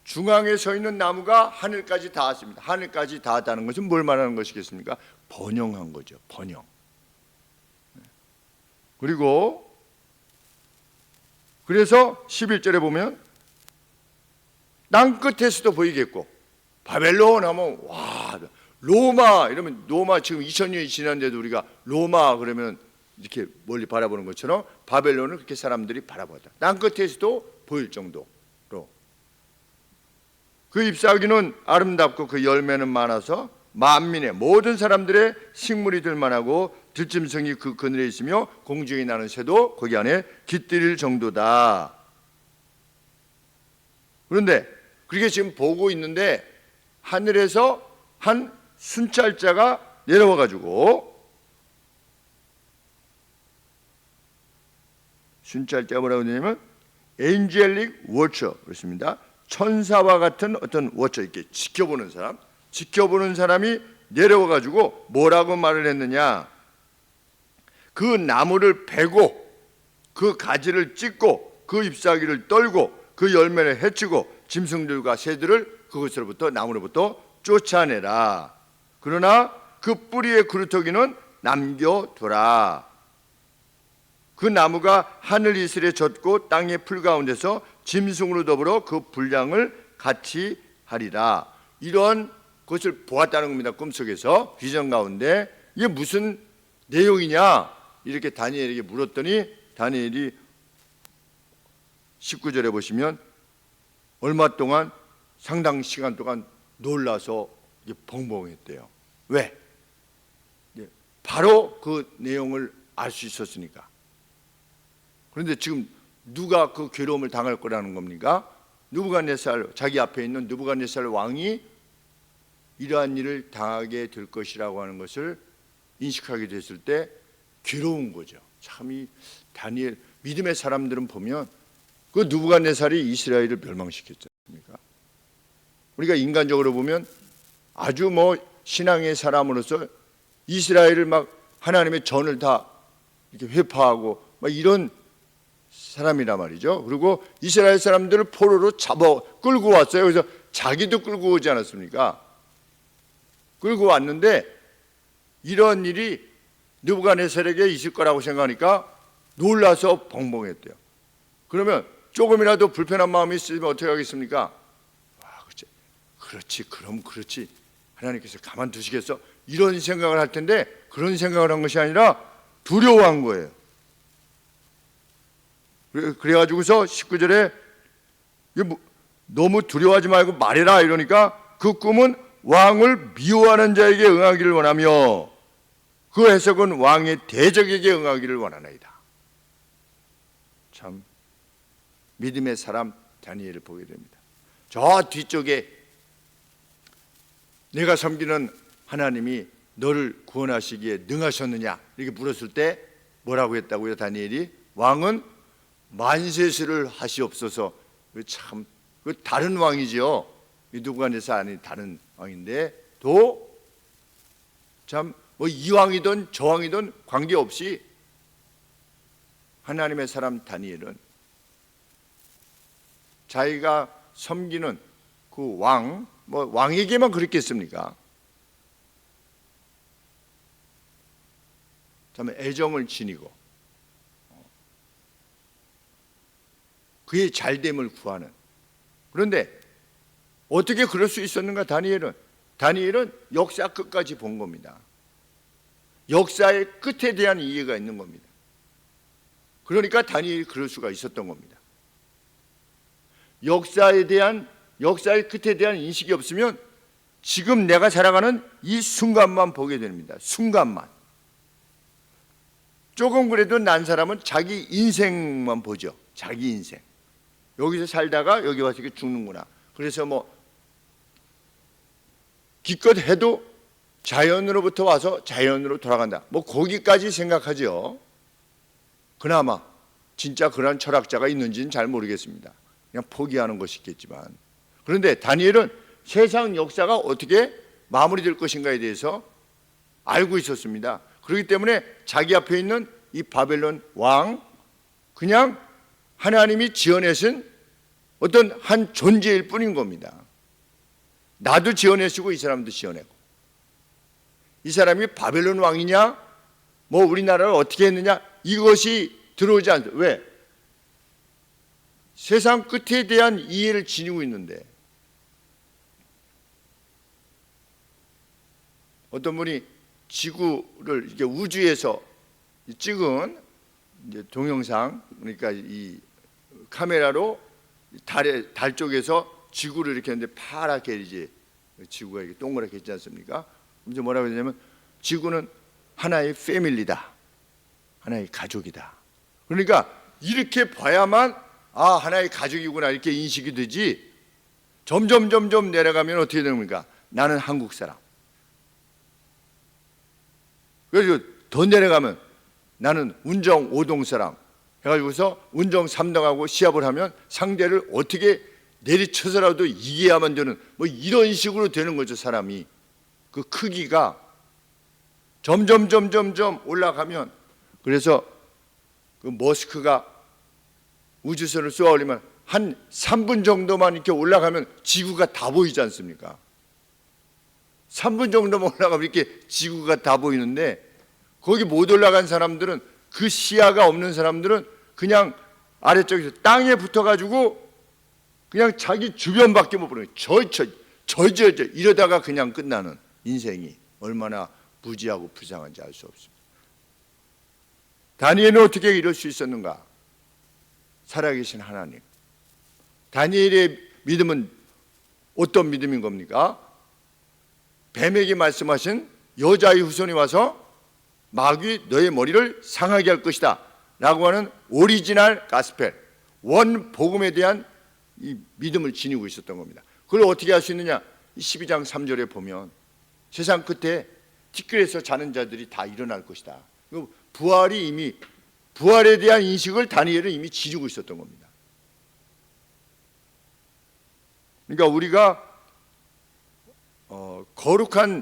중앙에 서 있는 나무가 하늘까지 닿았습니다. 하늘까지 닿았다는 것은 뭘 말하는 것이겠습니까? 번영한 거죠. 번영. 그리고 그래서 11절에 보면 땅 끝에서도 보이겠고 바벨론 하면 와 로마 이러면 로마 지금 2000년이 지났는데도 우리가 로마 그러면 이렇게 멀리 바라보는 것처럼 바벨론을 그렇게 사람들이 바라보다. 땅 끝에서도 보일 정도로 그 잎사귀는 아름답고 그 열매는 많아서 만민의 모든 사람들의 식물이 될 만하고 들짐승이 그 그늘에 있으며 공중에 나는 새도 거기 안에 깃들일 정도다. 그런데 그렇게 지금 보고 있는데 하늘에서 한 순찰자가 내려와 가지고 순찰자가 뭐라고 하냐면 엔젤릭 워처 그렇습니다. 천사와 같은 어떤 워처 이렇게 지켜보는 사람이 내려와 가지고 뭐라고 말을 했느냐? 그 나무를 베고 그 가지를 찢고 그 잎사귀를 떨고 그 열매를 해치고 짐승들과 새들을 그것으로부터 나무로부터 쫓아내라. 그러나 그 뿌리의 그루터기는 남겨둬라. 그 나무가 하늘 이슬에 젖고 땅의 풀 가운데서 짐승으로 더불어 그 분량을 같이 하리라. 이런 것을 보았다는 겁니다. 꿈속에서 비전 가운데. 이게 무슨 내용이냐 이렇게 다니엘에게 물었더니 다니엘이 19절에 보시면 얼마 동안 상당 시간 동안 놀라서 벙벙했대요. 왜? 바로 그 내용을 알 수 있었으니까. 그런데 지금 누가 그 괴로움을 당할 거라는 겁니까? 느부갓네살, 자기 앞에 있는 느부갓네살 왕이 이러한 일을 당하게 될 것이라고 하는 것을 인식하게 됐을 때 괴로운 거죠. 참 이 다니엘 믿음의 사람들은 보면 그 느부갓네살이 이스라엘을 멸망시켰지 않습니까? 우리가 인간적으로 보면 아주 뭐 신앙의 사람으로서 이스라엘을 막 하나님의 전을 다 이렇게 회파하고 막 이런 사람이란 말이죠. 그리고 이스라엘 사람들을 포로로 잡아 끌고 왔어요. 그래서 자기도 끌고 오지 않았습니까? 끌고 왔는데 이런 일이 느부갓네살에게 있을 거라고 생각하니까 놀라서 벙벙했대요. 그러면 조금이라도 불편한 마음이 있으면 어떻게 하겠습니까? 그렇지, 그럼 그렇지. 하나님께서 가만두시겠어? 이런 생각을 할 텐데 그런 생각을 한 것이 아니라 두려워한 거예요. 그래가지고서 19절에 너무 두려워하지 말고 말해라 이러니까 그 꿈은 왕을 미워하는 자에게 응하기를 원하며 그 해석은 왕의 대적에게 응하기를 원하나이다. 참 믿음의 사람 다니엘을 보게 됩니다. 저 뒤쪽에 내가 섬기는 하나님이 너를 구원하시기에 능하셨느냐 이렇게 물었을 때 뭐라고 했다고요? 다니엘이 왕은 만세스를 하시옵소서. 참 다른 왕이죠. 누구간에서 아닌 다른 왕인데 또 참 뭐 이 왕이든 저 왕이든 관계없이 하나님의 사람 다니엘은 자기가 섬기는 그 왕, 뭐 왕에게만 그랬겠습니까? 참 애정을 지니고 그의 잘됨을 구하는. 그런데 어떻게 그럴 수 있었는가? 다니엘은 역사 끝까지 본 겁니다. 역사의 끝에 대한 이해가 있는 겁니다. 그러니까 다니엘이 그럴 수가 있었던 겁니다. 역사의 끝에 대한 인식이 없으면 지금 내가 살아가는 이 순간만 보게 됩니다. 순간만. 조금 그래도 난 사람은 자기 인생만 보죠. 자기 인생. 여기서 살다가 여기 와서 이렇게 죽는구나. 그래서 뭐 기껏 해도 자연으로부터 와서 자연으로 돌아간다. 뭐 거기까지 생각하죠. 그나마 진짜 그런 철학자가 있는지는 잘 모르겠습니다. 그냥 포기하는 것이 있겠지만. 그런데 다니엘은 세상 역사가 어떻게 마무리될 것인가에 대해서 알고 있었습니다. 그렇기 때문에 자기 앞에 있는 이 바벨론 왕, 그냥 하나님이 지어내신 어떤 한 존재일 뿐인 겁니다. 나도 지어내시고 이 사람도 지어내고. 이 사람이 바벨론 왕이냐, 뭐 우리나라를 어떻게 했느냐, 이것이 들어오지 않아요. 왜? 세상 끝에 대한 이해를 지니고 있는데 어떤 분이 지구를 이렇게 우주에서 찍은 이제 동영상, 그러니까 이 카메라로 달 쪽에서 지구를 이렇게 했는데 파랗게 이제 지구가 이렇게 동그랗게 있지 않습니까? 이제 뭐라고 했냐면 지구는 하나의 패밀리다, 하나의 가족이다. 그러니까 이렇게 봐야만 하나의 가족이구나 이렇게 인식이 되지. 점점 내려가면 어떻게 됩니까? 나는 한국 사람. 그래서 더 내려가면 나는 운정 5동 사람 해가지고서 운정 3등하고 시합을 하면 상대를 어떻게 내리쳐서라도 이겨야만 되는 뭐 이런 식으로 되는 거죠. 사람이 그 크기가 점점 올라가면, 그래서 그 머스크가 우주선을 쏘아 올리면 한 3분 정도만 이렇게 올라가면 지구가 다 보이지 않습니까? 3분 정도만 올라가면 이렇게 지구가 다 보이는데 거기 못 올라간 사람들은, 그 시야가 없는 사람들은 그냥 아래쪽에서 땅에 붙어가지고 그냥 자기 주변밖에 못 보는 거예요. 저 이러다가 그냥 끝나는 인생이 얼마나 무지하고 불쌍한지 알 수 없습니다. 다니엘은 어떻게 이럴 수 있었는가? 살아계신 하나님. 다니엘의 믿음은 어떤 믿음인 겁니까? 뱀에게 말씀하신 여자의 후손이 와서 마귀 너의 머리를 상하게 할 것이다 라고 하는 오리지널 가스펠, 원 복음에 대한 이 믿음을 지니고 있었던 겁니다. 그걸 어떻게 할 수 있느냐? 12장 3절에 보면 세상 끝에 티끌에서 자는 자들이 다 일어날 것이다. 부활에 대한 인식을 다니엘은 이미 지니고 있었던 겁니다. 그러니까 우리가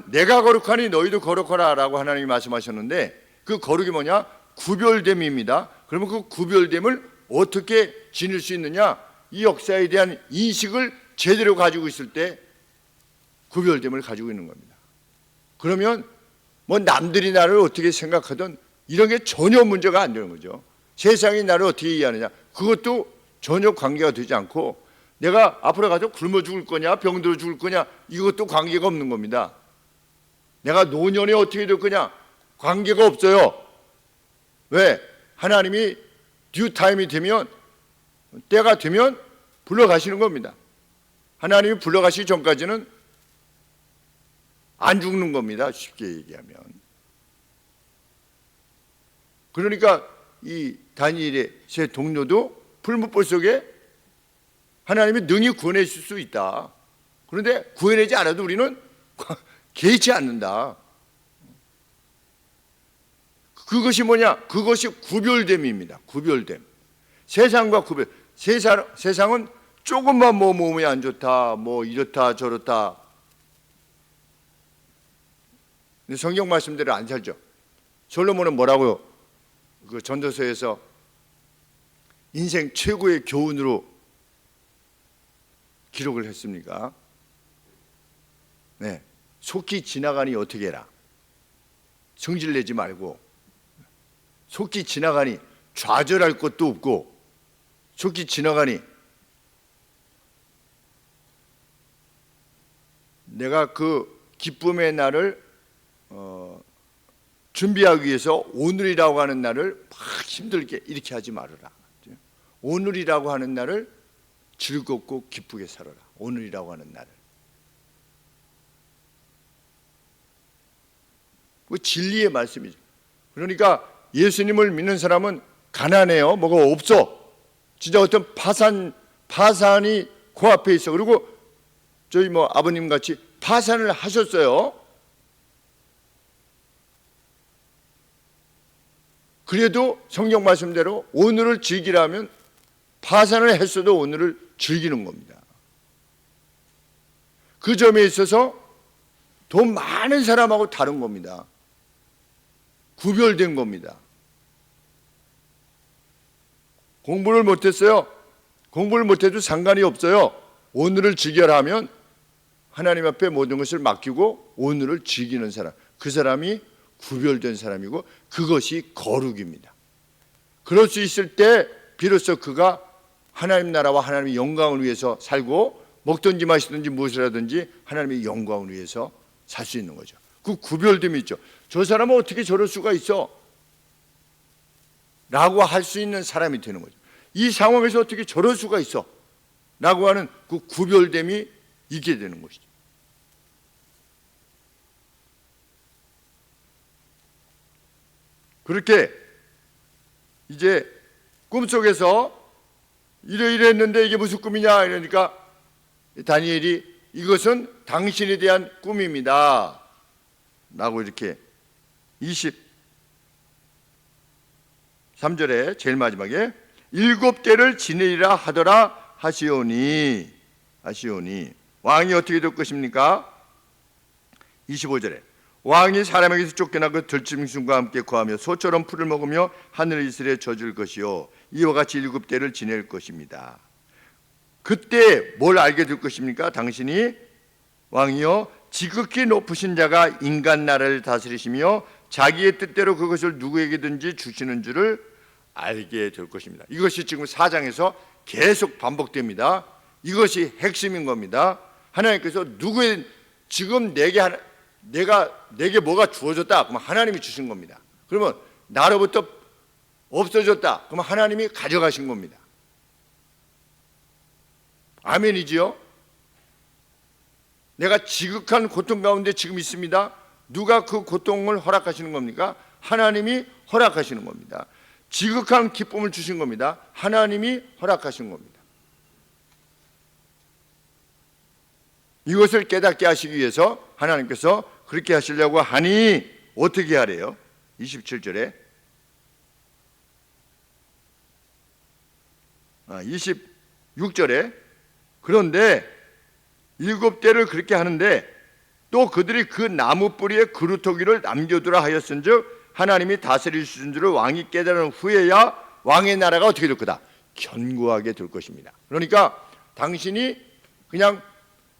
내가 거룩하니 너희도 거룩하라 라고 하나님이 말씀하셨는데, 그 거룩이 뭐냐? 구별됨입니다. 그러면 그 구별됨을 어떻게 지닐 수 있느냐? 이 역사에 대한 인식을 제대로 가지고 있을 때 구별됨을 가지고 있는 겁니다. 그러면 뭐 남들이 나를 어떻게 생각하든 이런 게 전혀 문제가 안 되는 거죠. 세상이 나를 어떻게 이해하느냐, 그것도 전혀 관계가 되지 않고 내가 앞으로 가서 굶어 죽을 거냐 병들어 죽을 거냐 이것도 관계가 없는 겁니다. 내가 노년에 어떻게 될 거냐 관계가 없어요. 왜? 하나님이 듀 타임이 되면 때가 되면 불러가시는 겁니다. 하나님이 불러가시기 전까지는 안 죽는 겁니다. 쉽게 얘기하면. 그러니까 이 다니엘의 세 동료도 풀무불 속에 하나님이 능히 구원하실 수 있다. 그런데 구해내지 않아도 우리는 개의치 않는다. 그것이 뭐냐? 그것이 구별됨입니다. 구별됨. 세상과 구별. 세상은 조금만 뭐 몸이 안 좋다, 뭐 이렇다 저렇다. 근데 성경 말씀대로 안 살죠. 솔로몬은 뭐라고요? 그 전도서에서 인생 최고의 교훈으로 기록을 했습니까? 네, 속히 지나가니 어떻게 해라. 성질내지 말고 속히 지나가니 좌절할 것도 없고 속히 지나가니 내가 그 기쁨의 날을 준비하기 위해서 오늘이라고 하는 날을 막 힘들게 이렇게 하지 말아라. 오늘이라고 하는 날을 즐겁고 기쁘게 살아라. 오늘이라고 하는 날을. 그 진리의 말씀이죠. 그러니까 예수님을 믿는 사람은 가난해요. 뭐가 없어. 진짜 어떤 파산이 코앞에 있어. 그리고 저희 뭐 아버님 같이 파산을 하셨어요. 그래도 성경 말씀대로 오늘을 즐기라면 파산을 했어도 오늘을 즐기는 겁니다. 그 점에 있어서 돈 많은 사람하고 다른 겁니다. 구별된 겁니다. 공부를 못했어요. 공부를 못해도 상관이 없어요. 오늘을 즐겨라 하면 하나님 앞에 모든 것을 맡기고 오늘을 즐기는 사람, 그 사람이 구별된 사람이고 그것이 거룩입니다. 그럴 수 있을 때 비로소 그가 하나님 나라와 하나님의 영광을 위해서 살고 먹든지 마시든지 무엇을 하든지 하나님의 영광을 위해서 살 수 있는 거죠. 그 구별됨이 있죠. 저 사람은 어떻게 저럴 수가 있어? 라고 할 수 있는 사람이 되는 거죠. 이 상황에서 어떻게 저럴 수가 있어? 라고 하는 그 구별됨이 있게 되는 것이죠. 그렇게 이제 꿈속에서 이러이러했는데 이게 무슨 꿈이냐 이러니까 다니엘이 이것은 당신에 대한 꿈입니다 라고 이렇게 23절에 제일 마지막에 7개를 지내리라 하더라 하시오니 왕이 어떻게 될 것입니까? 25절에 왕이 사람에게서 쫓겨나 그 들짐승과 함께 거하며 소처럼 풀을 먹으며 하늘 이슬에 젖을 것이요 이와 같이 7대를 지낼 것입니다. 그때 뭘 알게 될 것입니까? 당신이 왕이요 지극히 높으신 자가 인간 나라를 다스리시며 자기의 뜻대로 그것을 누구에게든지 주시는 줄을 알게 될 것입니다. 이것이 지금 4장에서 계속 반복됩니다. 이것이 핵심인 겁니다. 하나님께서 지금 내게 뭐가 주어졌다. 그러면 하나님이 주신 겁니다. 그러면 나로부터 없어졌다. 그러면 하나님이 가져가신 겁니다. 아멘이지요? 내가 지극한 고통 가운데 지금 있습니다. 누가 그 고통을 허락하시는 겁니까? 하나님이 허락하시는 겁니다. 지극한 기쁨을 주신 겁니다. 하나님이 허락하신 겁니다. 이것을 깨닫게 하시기 위해서 하나님께서 그렇게 하시려고 하니 어떻게 하래요? 27절에 26절에 그런데 7대를 그렇게 하는데 또 그들이 그 나무 뿌리에 그루터기를 남겨두라 하였은즉 하나님이 다스리시는 줄을 왕이 깨달은 후에야 왕의 나라가 어떻게 될 거다? 견고하게 될 것입니다. 그러니까 당신이 그냥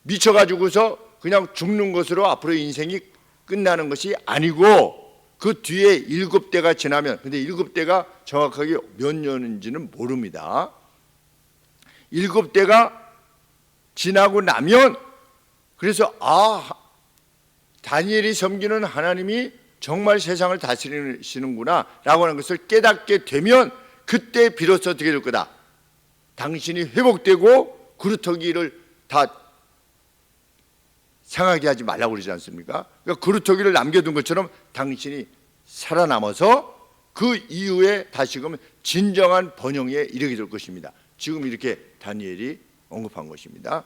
미쳐가지고서 그냥 죽는 것으로 앞으로 인생이 끝나는 것이 아니고 그 뒤에 7대가 지나면 근데 7대가 정확하게 몇 년인지는 모릅니다. 7대가 지나고 나면, 그래서 다니엘이 섬기는 하나님이 정말 세상을 다스리시는구나 라고 하는 것을 깨닫게 되면 그때 비로소 어떻게 될 거다. 당신이 회복되고 그루터기를 다 상하게 하지 말라고 그러지 않습니까? 그러니까 그루터기를 남겨둔 것처럼 당신이 살아남아서 그 이후에 다시금 진정한 번영에 이르게 될 것입니다. 지금 이렇게 다니엘이 언급한 것입니다.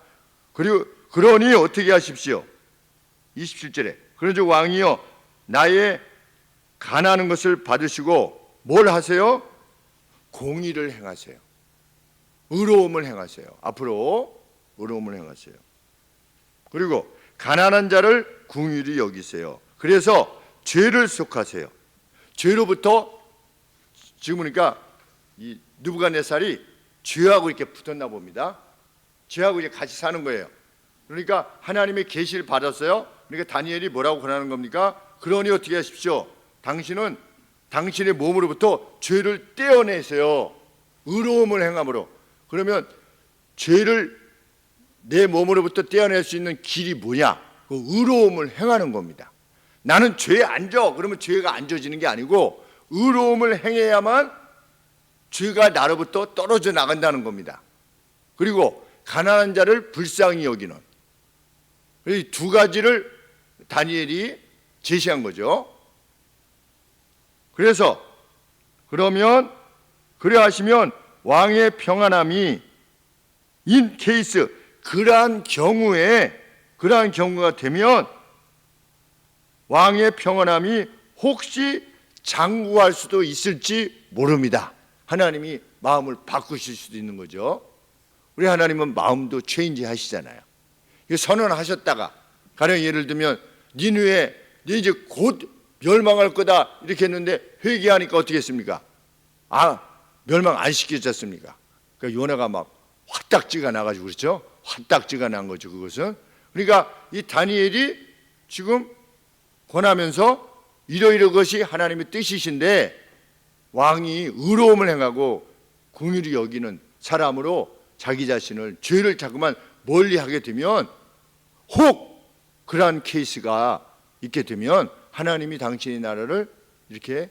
그리고 그러니 어떻게 하십시오? 27절에 그런즉 왕이여 나의 간하는 것을 받으시고 뭘 하세요? 공의를 행하세요. 의로움을 행하세요. 앞으로 의로움을 행하세요. 그리고 가난한 자를 궁휼히 여기세요. 그래서 죄를 속하세요. 죄로부터 지금 보니까 이 느부갓네살이 죄하고 이렇게 붙었나 봅니다. 죄하고 이제 같이 사는 거예요. 그러니까 하나님의 계시를 받았어요. 그러니까 다니엘이 뭐라고 권하는 겁니까? 그러니 어떻게 하십시오? 당신은 당신의 몸으로부터 죄를 떼어내세요. 의로움을 행함으로. 그러면 죄를 내 몸으로부터 떼어낼 수 있는 길이 뭐냐? 그 의로움을 행하는 겁니다. 나는 죄에 안 져. 그러면 죄가 안 져지는 게 아니고 의로움을 행해야만 죄가 나로부터 떨어져 나간다는 겁니다. 그리고 가난한 자를 불쌍히 여기는, 이 두 가지를 다니엘이 제시한 거죠. 그래서 그러면 그래 하시면 왕의 평안함이 인 케이스, 그러한 경우가 되면 왕의 평안함이 혹시 장구할 수도 있을지 모릅니다. 하나님이 마음을 바꾸실 수도 있는 거죠. 우리 하나님은 마음도 체인지 하시잖아요. 선언하셨다가 가령 예를 들면 니느웨 네 이제 곧 멸망할 거다 이렇게 했는데 회개하니까 어떻게 했습니까? 멸망 안 시켰습니까? 그러니까 요나가 막 화딱지가 나가지고 그렇죠? 화딱지가 난 거죠. 그것은 그러니까 이 다니엘이 지금 권하면서 이러이러 것이 하나님의 뜻이신데 왕이 의로움을 행하고 긍휼히 여기는 사람으로 자기 자신을 죄를 자꾸만 멀리하게 되면 혹 그러한 케이스가 있게 되면 하나님이 당신의 나라를 이렇게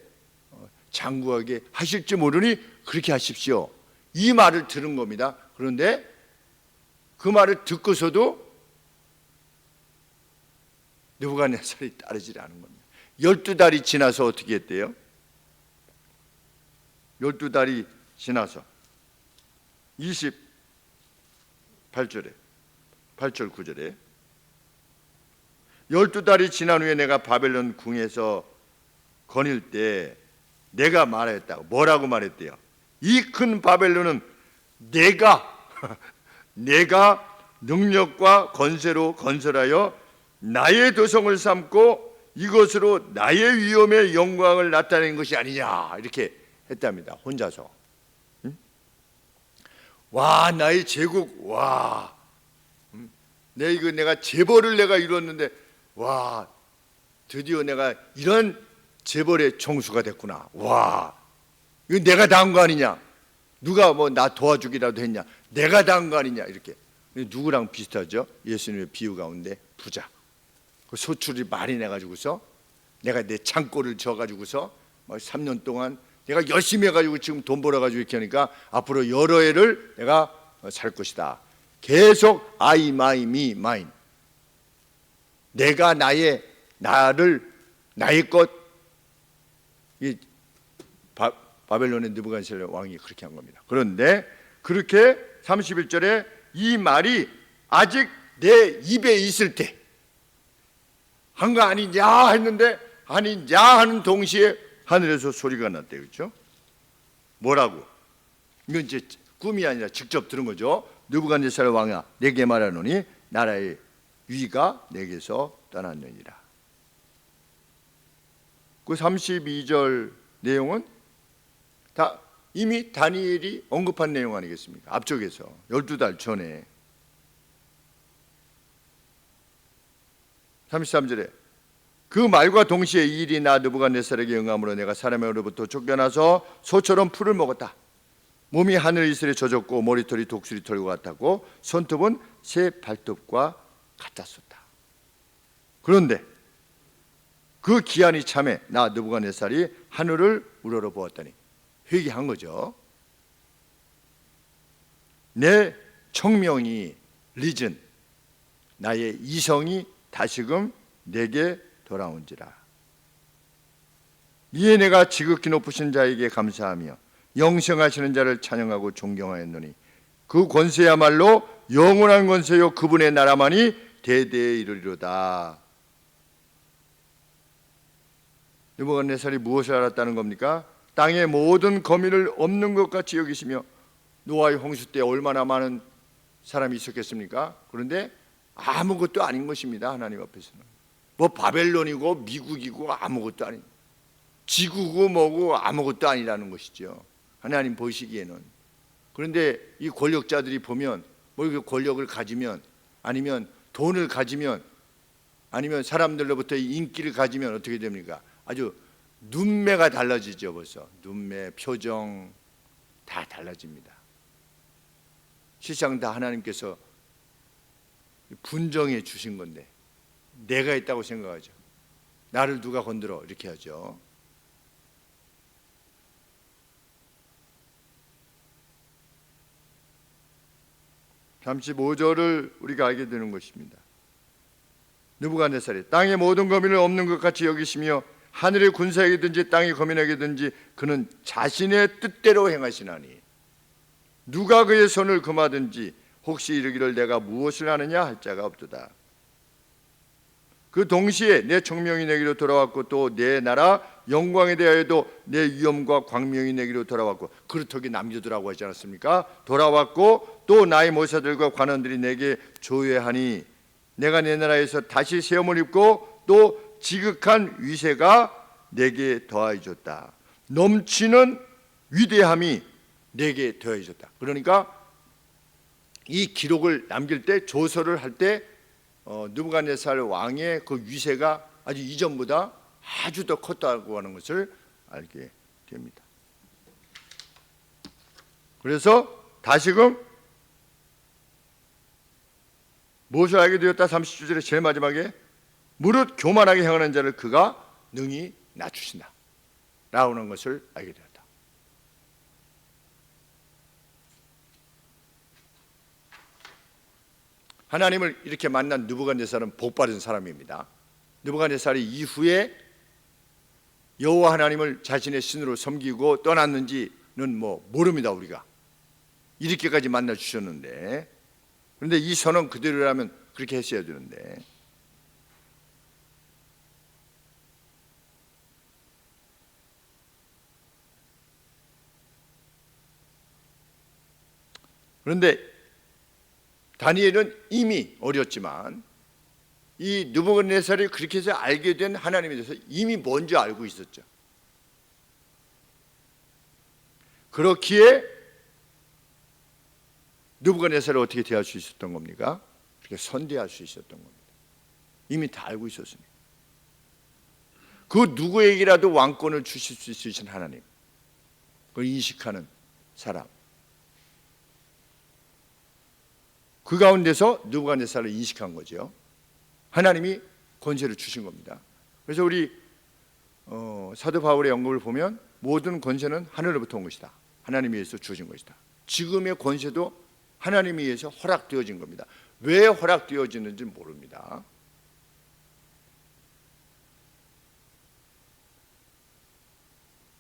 장구하게 하실지 모르니 그렇게 하십시오. 이 말을 들은 겁니다. 그런데 그 말을 듣고서도 느부갓네살이 따르지 않은 겁니다. 12달이 지나서 어떻게 했대요? 12달이 지나서 28절에 8절 9절에 12달이 지난 후에 내가 바벨론 궁에서 거닐 때 내가 말했다고. 뭐라고 말했대요? 이 큰 바벨론은 내가 능력과 권세로 건설하여 나의 도성을 삼고 이것으로 나의 위엄의 영광을 나타낸 것이 아니냐 이렇게 했답니다. 혼자서. 와, 나의 제국, 와, 내가 재벌을 내가 이뤘는데, 와, 드디어 내가 이런 재벌의 총수가 됐구나. 와, 이거 내가 다 한 거 아니냐? 누가 뭐 나 도와주기라도 했냐? 내가 다 한 거 아니냐? 이렇게. 누구랑 비슷하죠? 예수님의 비유 가운데 부자. 그 소출이 많이 내가지고서 내가 내 창고를 져가지고서 3년 동안 내가 열심히 해가지고 지금 돈 벌어가지고 이렇게 하니까 앞으로 여러 해를 내가 살 것이다. 계속 I, my, me, mine. 내가 나의 것. 이 바벨론의 느부갓네살 왕이 그렇게 한 겁니다. 그런데 그렇게 31절에 이 말이 아직 내 입에 있을 때 한 거 아니냐 했는데 아니냐 하는 동시에 하늘에서 소리가 났대요. 그렇죠? 뭐라고? 이건 이제 꿈이 아니라 직접 들은 거죠. 느부갓네살 왕아 내게 말하노니 나라의 위가 내게서 떠났느니라. 그 32절 내용은 다 이미 다니엘이 언급한 내용 아니겠습니까? 앞쪽에서 12달 전에 33절에 그 말과 동시에 이 일이 나 느부갓네살에게 응함으로 내가 사람으로부터 쫓겨나서 소처럼 풀을 먹었다. 몸이 하늘 이슬에 젖었고 머리털이 독수리 털과 같았고 손톱은 새 발톱과 같았었다. 그런데 그 기한이 참에 나 느부갓네살이 하늘을 우러러 보았더니 회개한 거죠. 내 청명이 리즌 나의 이성이 다시금 내게 돌아온지라. 이에 내가 지극히 높으신 자에게 감사하며 영생하시는 자를 찬양하고 존경하였노니 그 권세야말로 영원한 권세요 그분의 나라만이 대대에 이르리로다. 느부갓네살이 무엇을 알았다는 겁니까? 땅의 모든 거민을 없는 것 같이 여기시며 노아의 홍수 때 얼마나 많은 사람이 있었겠습니까? 그런데 아무것도 아닌 것입니다. 하나님 앞에서는 뭐 바벨론이고 미국이고 아무것도 아닌, 지구고 뭐고 아무것도 아니라는 것이죠. 하나님 보시기에는. 그런데 이 권력자들이 보면 뭐 이렇게 권력을 가지면 아니면 돈을 가지면 아니면 사람들로부터 인기를 가지면 어떻게 됩니까? 아주 눈매가 달라지죠. 벌써 눈매, 표정 다 달라집니다. 실상 다 하나님께서 분정해 주신 건데 내가 있다고 생각하죠. 나를 누가 건드려 이렇게 하죠. 잠시 5절을 우리가 알게 되는 것입니다. 느부갓네살이 땅의 모든 거민을 없는 것 같이 여기시며 하늘의 군사에게든지 땅의 거민에게든지 그는 자신의 뜻대로 행하시나니 누가 그의 손을 금하든지 혹시 이르기를 내가 무엇을 하느냐 할 자가 없도다. 그 동시에 내 청명이 내게로 돌아왔고 또 내 나라 영광에 대하여도 내 위엄과 광명이 내게로 돌아왔고 그루터기 남겨두라고 하지 않았습니까? 돌아왔고 또 나의 모사들과 관원들이 내게 조회하니 내가 내 나라에서 다시 세움을 입고 또 지극한 위세가 내게 더하여졌다. 넘치는 위대함이 내게 더해졌다. 그러니까 이 기록을 남길 때 조서를 할 때 느부갓네살 왕의 그 위세가 아주 이전보다 아주 더 컸다고 하는 것을 알게 됩니다. 그래서 다시금 무엇을 알게 되었다? 30주절의 제일 마지막에 무릇 교만하게 행하는 자를 그가 능히 낮추신다 라고 하는 것을 알게 되었다. 하나님을 이렇게 만난 느부갓네살은 복받은 사람입니다. 느부갓네살이 이후에 여호와 하나님을 자신의 신으로 섬기고 떠났는지는 뭐 모릅니다. 우리가 이렇게까지 만나 주셨는데, 그런데 이 선언 그대로라면 그렇게 했어야 되는데 그런데 다니엘은 이미 어렸지만 이 느부갓네살이 그렇게 해서 알게 된 하나님에 대해서 이미 먼저 알고 있었죠. 그렇기에 느부갓네살을 어떻게 대할 수 있었던 겁니까? 그렇게 선대할 수 있었던 겁니다. 이미 다 알고 있었으니 그 누구에게라도 왕권을 주실 수 있으신 하나님, 그걸 인식하는 사람, 그 가운데서 느부갓네살을 인식한 거죠. 하나님이 권세를 주신 겁니다. 그래서 우리 사도 바울의 언급을 보면 모든 권세는 하늘로부터 온 것이다. 하나님에 의해서 주어진 것이다. 지금의 권세도 하나님에 의해서 허락되어진 겁니다. 왜 허락되어지는지 모릅니다.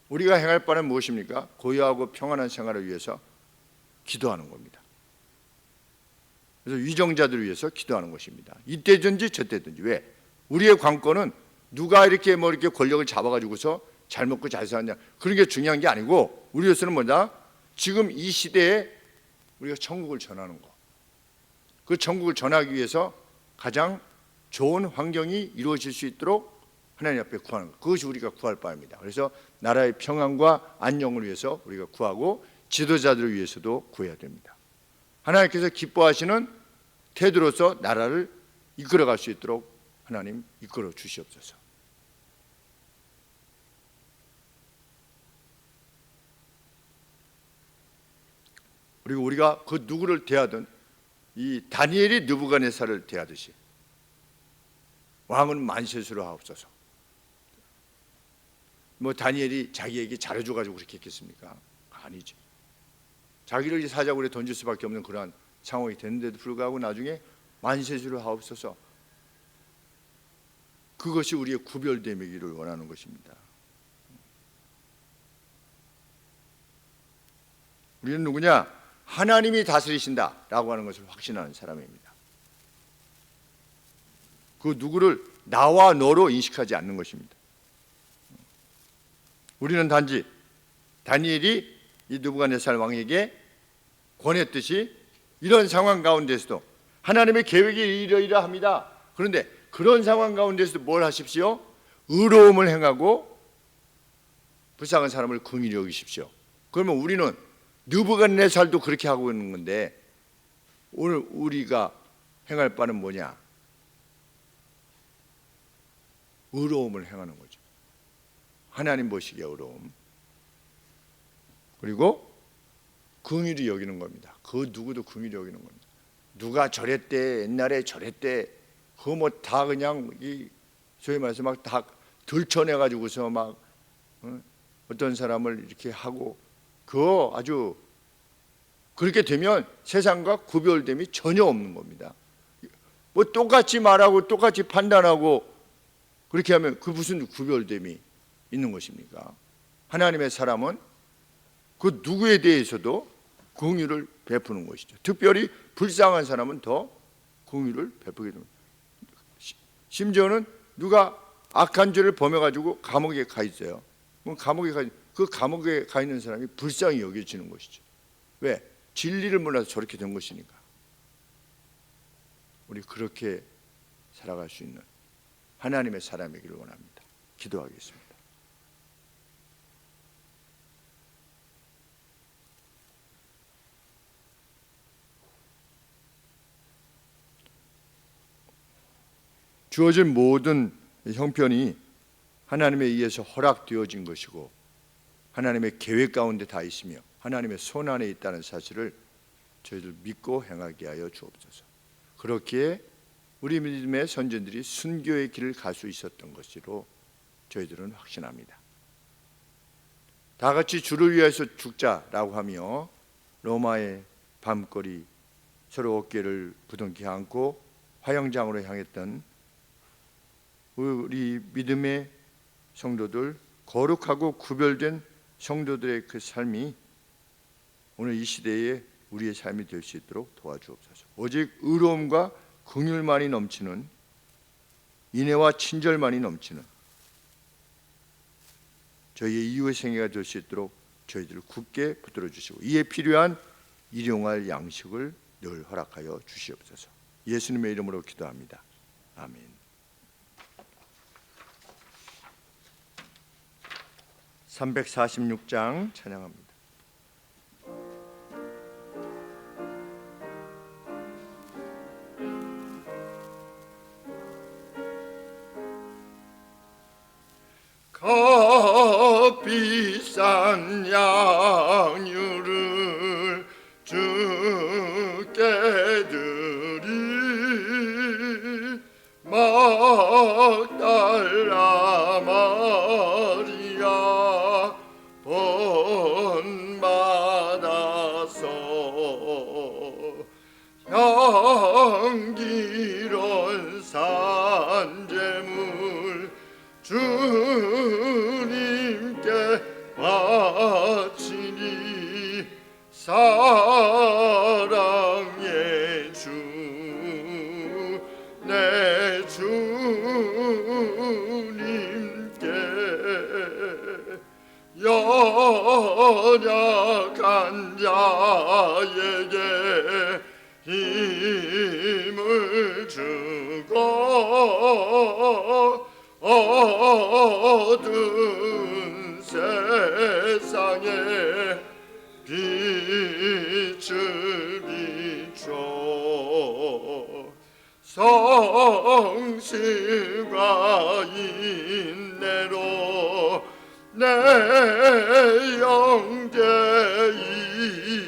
우리가 행할 바는 무엇입니까? 고요하고 평안한 생활을 위해서 기도하는 겁니다. 그래서 위정자들을 위해서 기도하는 것입니다. 이때든지 저때든지. 왜? 우리의 관건은 누가 이렇게 뭐 이렇게 권력을 잡아가지고서 잘 먹고 잘 사느냐 그런 게 중요한 게 아니고 우리로서는 뭐다? 지금 이 시대에 우리가 천국을 전하는 거. 그 천국을 전하기 위해서 가장 좋은 환경이 이루어질 수 있도록 하나님 앞에 구하는 것. 그것이 우리가 구할 바입니다. 그래서 나라의 평안과 안녕을 위해서 우리가 구하고 지도자들을 위해서도 구해야 됩니다. 하나님께서 기뻐하시는 태도로서 나라를 이끌어갈 수 있도록 하나님 이끌어 주시옵소서. 그리고 우리가 그 누구를 대하든 이 다니엘이 느부갓네살을 대하듯이 왕은 만세수로 하옵소서. 뭐 다니엘이 자기에게 잘해줘가지고 그렇게 했겠습니까? 아니죠. 자기를 사자굴에 던질 수밖에 없는 그러한 상황이 됐는데도 불구하고 나중에 만세수로 하옵소서. 그것이 우리의 구별됨이기를 원하는 것입니다. 우리는 누구냐? 하나님이 다스리신다라고 하는 것을 확신하는 사람입니다. 그 누구를 나와 너로 인식하지 않는 것입니다. 우리는 단지 다니엘이 이 느부갓네살 왕에게 권했듯이 이런 상황 가운데서도 하나님의 계획이 이러이러합니다. 그런데 그런 상황 가운데서도 뭘 하십시오? 의로움을 행하고 불쌍한 사람을 긍휼히 여기십시오. 그러면 우리는 느부갓네살도 그렇게 하고 있는 건데 오늘 우리가 행할 바는 뭐냐? 의로움을 행하는 거죠. 하나님 보시기에 의로움. 그리고 긍휼히 여기는 겁니다. 그 누구도 긍휼히 여기는 겁니다. 누가 저랬대, 옛날에 저랬대, 그거 뭐 다 그냥 이 소위 말해서 막 다 들춰내가지고서 막 어떤 사람을 이렇게 하고 그거 아주 그렇게 되면 세상과 구별됨이 전혀 없는 겁니다. 뭐 똑같이 말하고 똑같이 판단하고 그렇게 하면 그 무슨 구별됨이 있는 것입니까? 하나님의 사람은 그 누구에 대해서도 긍휼을 베푸는 것이죠. 특별히 불쌍한 사람은 더 긍휼을 베푸게 됩니다. 심지어는 누가 악한 죄를 범해가지고 감옥에 가 있어요. 그럼 그 감옥에 가 있는 사람이 불쌍히 여겨지는 것이죠. 왜? 진리를 몰라서 저렇게 된 것이니까. 우리 그렇게 살아갈 수 있는 하나님의 사람이기를 원합니다. 기도하겠습니다. 주어진 모든 형편이 하나님에 의해서 허락되어진 것이고 하나님의 계획 가운데 다 있으며 하나님의 손 안에 있다는 사실을 저희들 믿고 행하게 하여 주옵소서. 그렇기에 우리 믿음의 선전들이 순교의 길을 갈 수 있었던 것으로 저희들은 확신합니다. 다 같이 주를 위해서 죽자라고 하며 로마의 밤거리 서로 어깨를 부둥켜 안고 화영장으로 향했던 우리 믿음의 성도들, 거룩하고 구별된 성도들의 그 삶이 오늘 이 시대에 우리의 삶이 될 수 있도록 도와주옵소서. 오직 의로움과 긍휼만이 넘치는, 인애와 친절만이 넘치는 저희의 이후의 생애가 될 수 있도록 저희들을 굳게 붙들어 주시고 이에 필요한 일용할 양식을 늘 허락하여 주시옵소서. 예수님의 이름으로 기도합니다. 아멘. 346장 찬양합니다. 값비싼 양유를 주께 드리 막달라 마리아 본받아서 향기로운 산재물 주님께 바치니 사랑의 주 내 주님께 연약한 자에게 힘을 주고 어두운 세상에 빛을 비춰 성실과 인내로 내 영제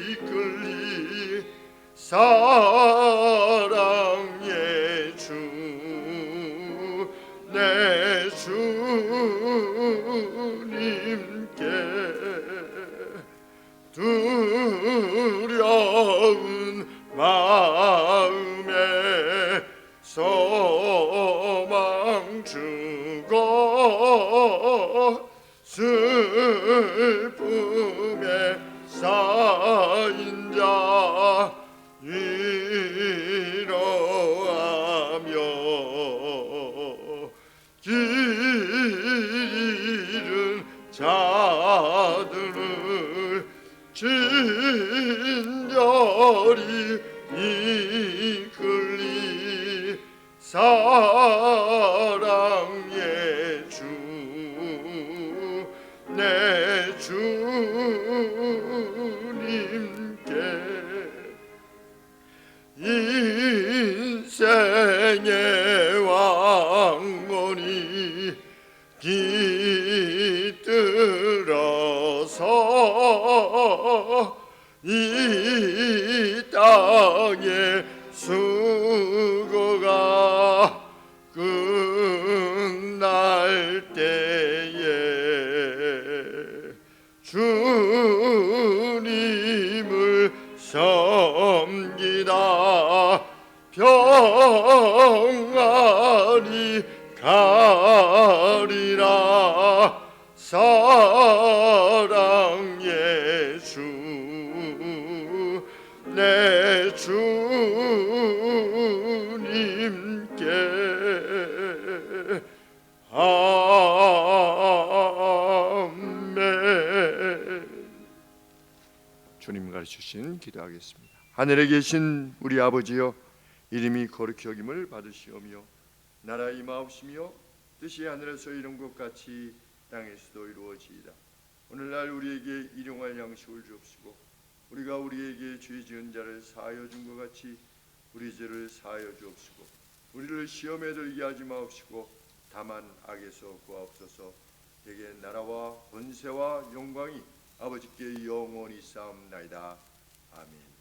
이끌리 사랑의 주 내 주님께 두려운 마음에 소망 주고 슬픔에 쌓인 자 위로하며 길 잃은 자들을 친절히 이끌리 사랑의 주 내 주님께 인생의 왕문이 깃들어서 이 땅의 수고가 끝날 때에 주님을 섬기다 평안히 가리라 사랑의 주 내 주님께 아멘. 주님 가르치신 기도하겠습니다. 하늘에 계신 우리 아버지여, 이름이 거룩히 여김을 받으시오며 나라 임하옵시며 뜻이 하늘에서 이룬 것 같이 땅에서도 이루어지이다. 오늘날 우리에게 일용할 양식을 주옵시고 우리가 우리에게 죄 지은 자를 사하여 준 것 같이 우리 죄를 사하여 주옵시고 우리를 시험에 들게 하지 마옵시고 다만 악에서 구하옵소서. 대개 나라와 권세와 영광이 아버지께 영원히 쌓옵나이다. 아멘.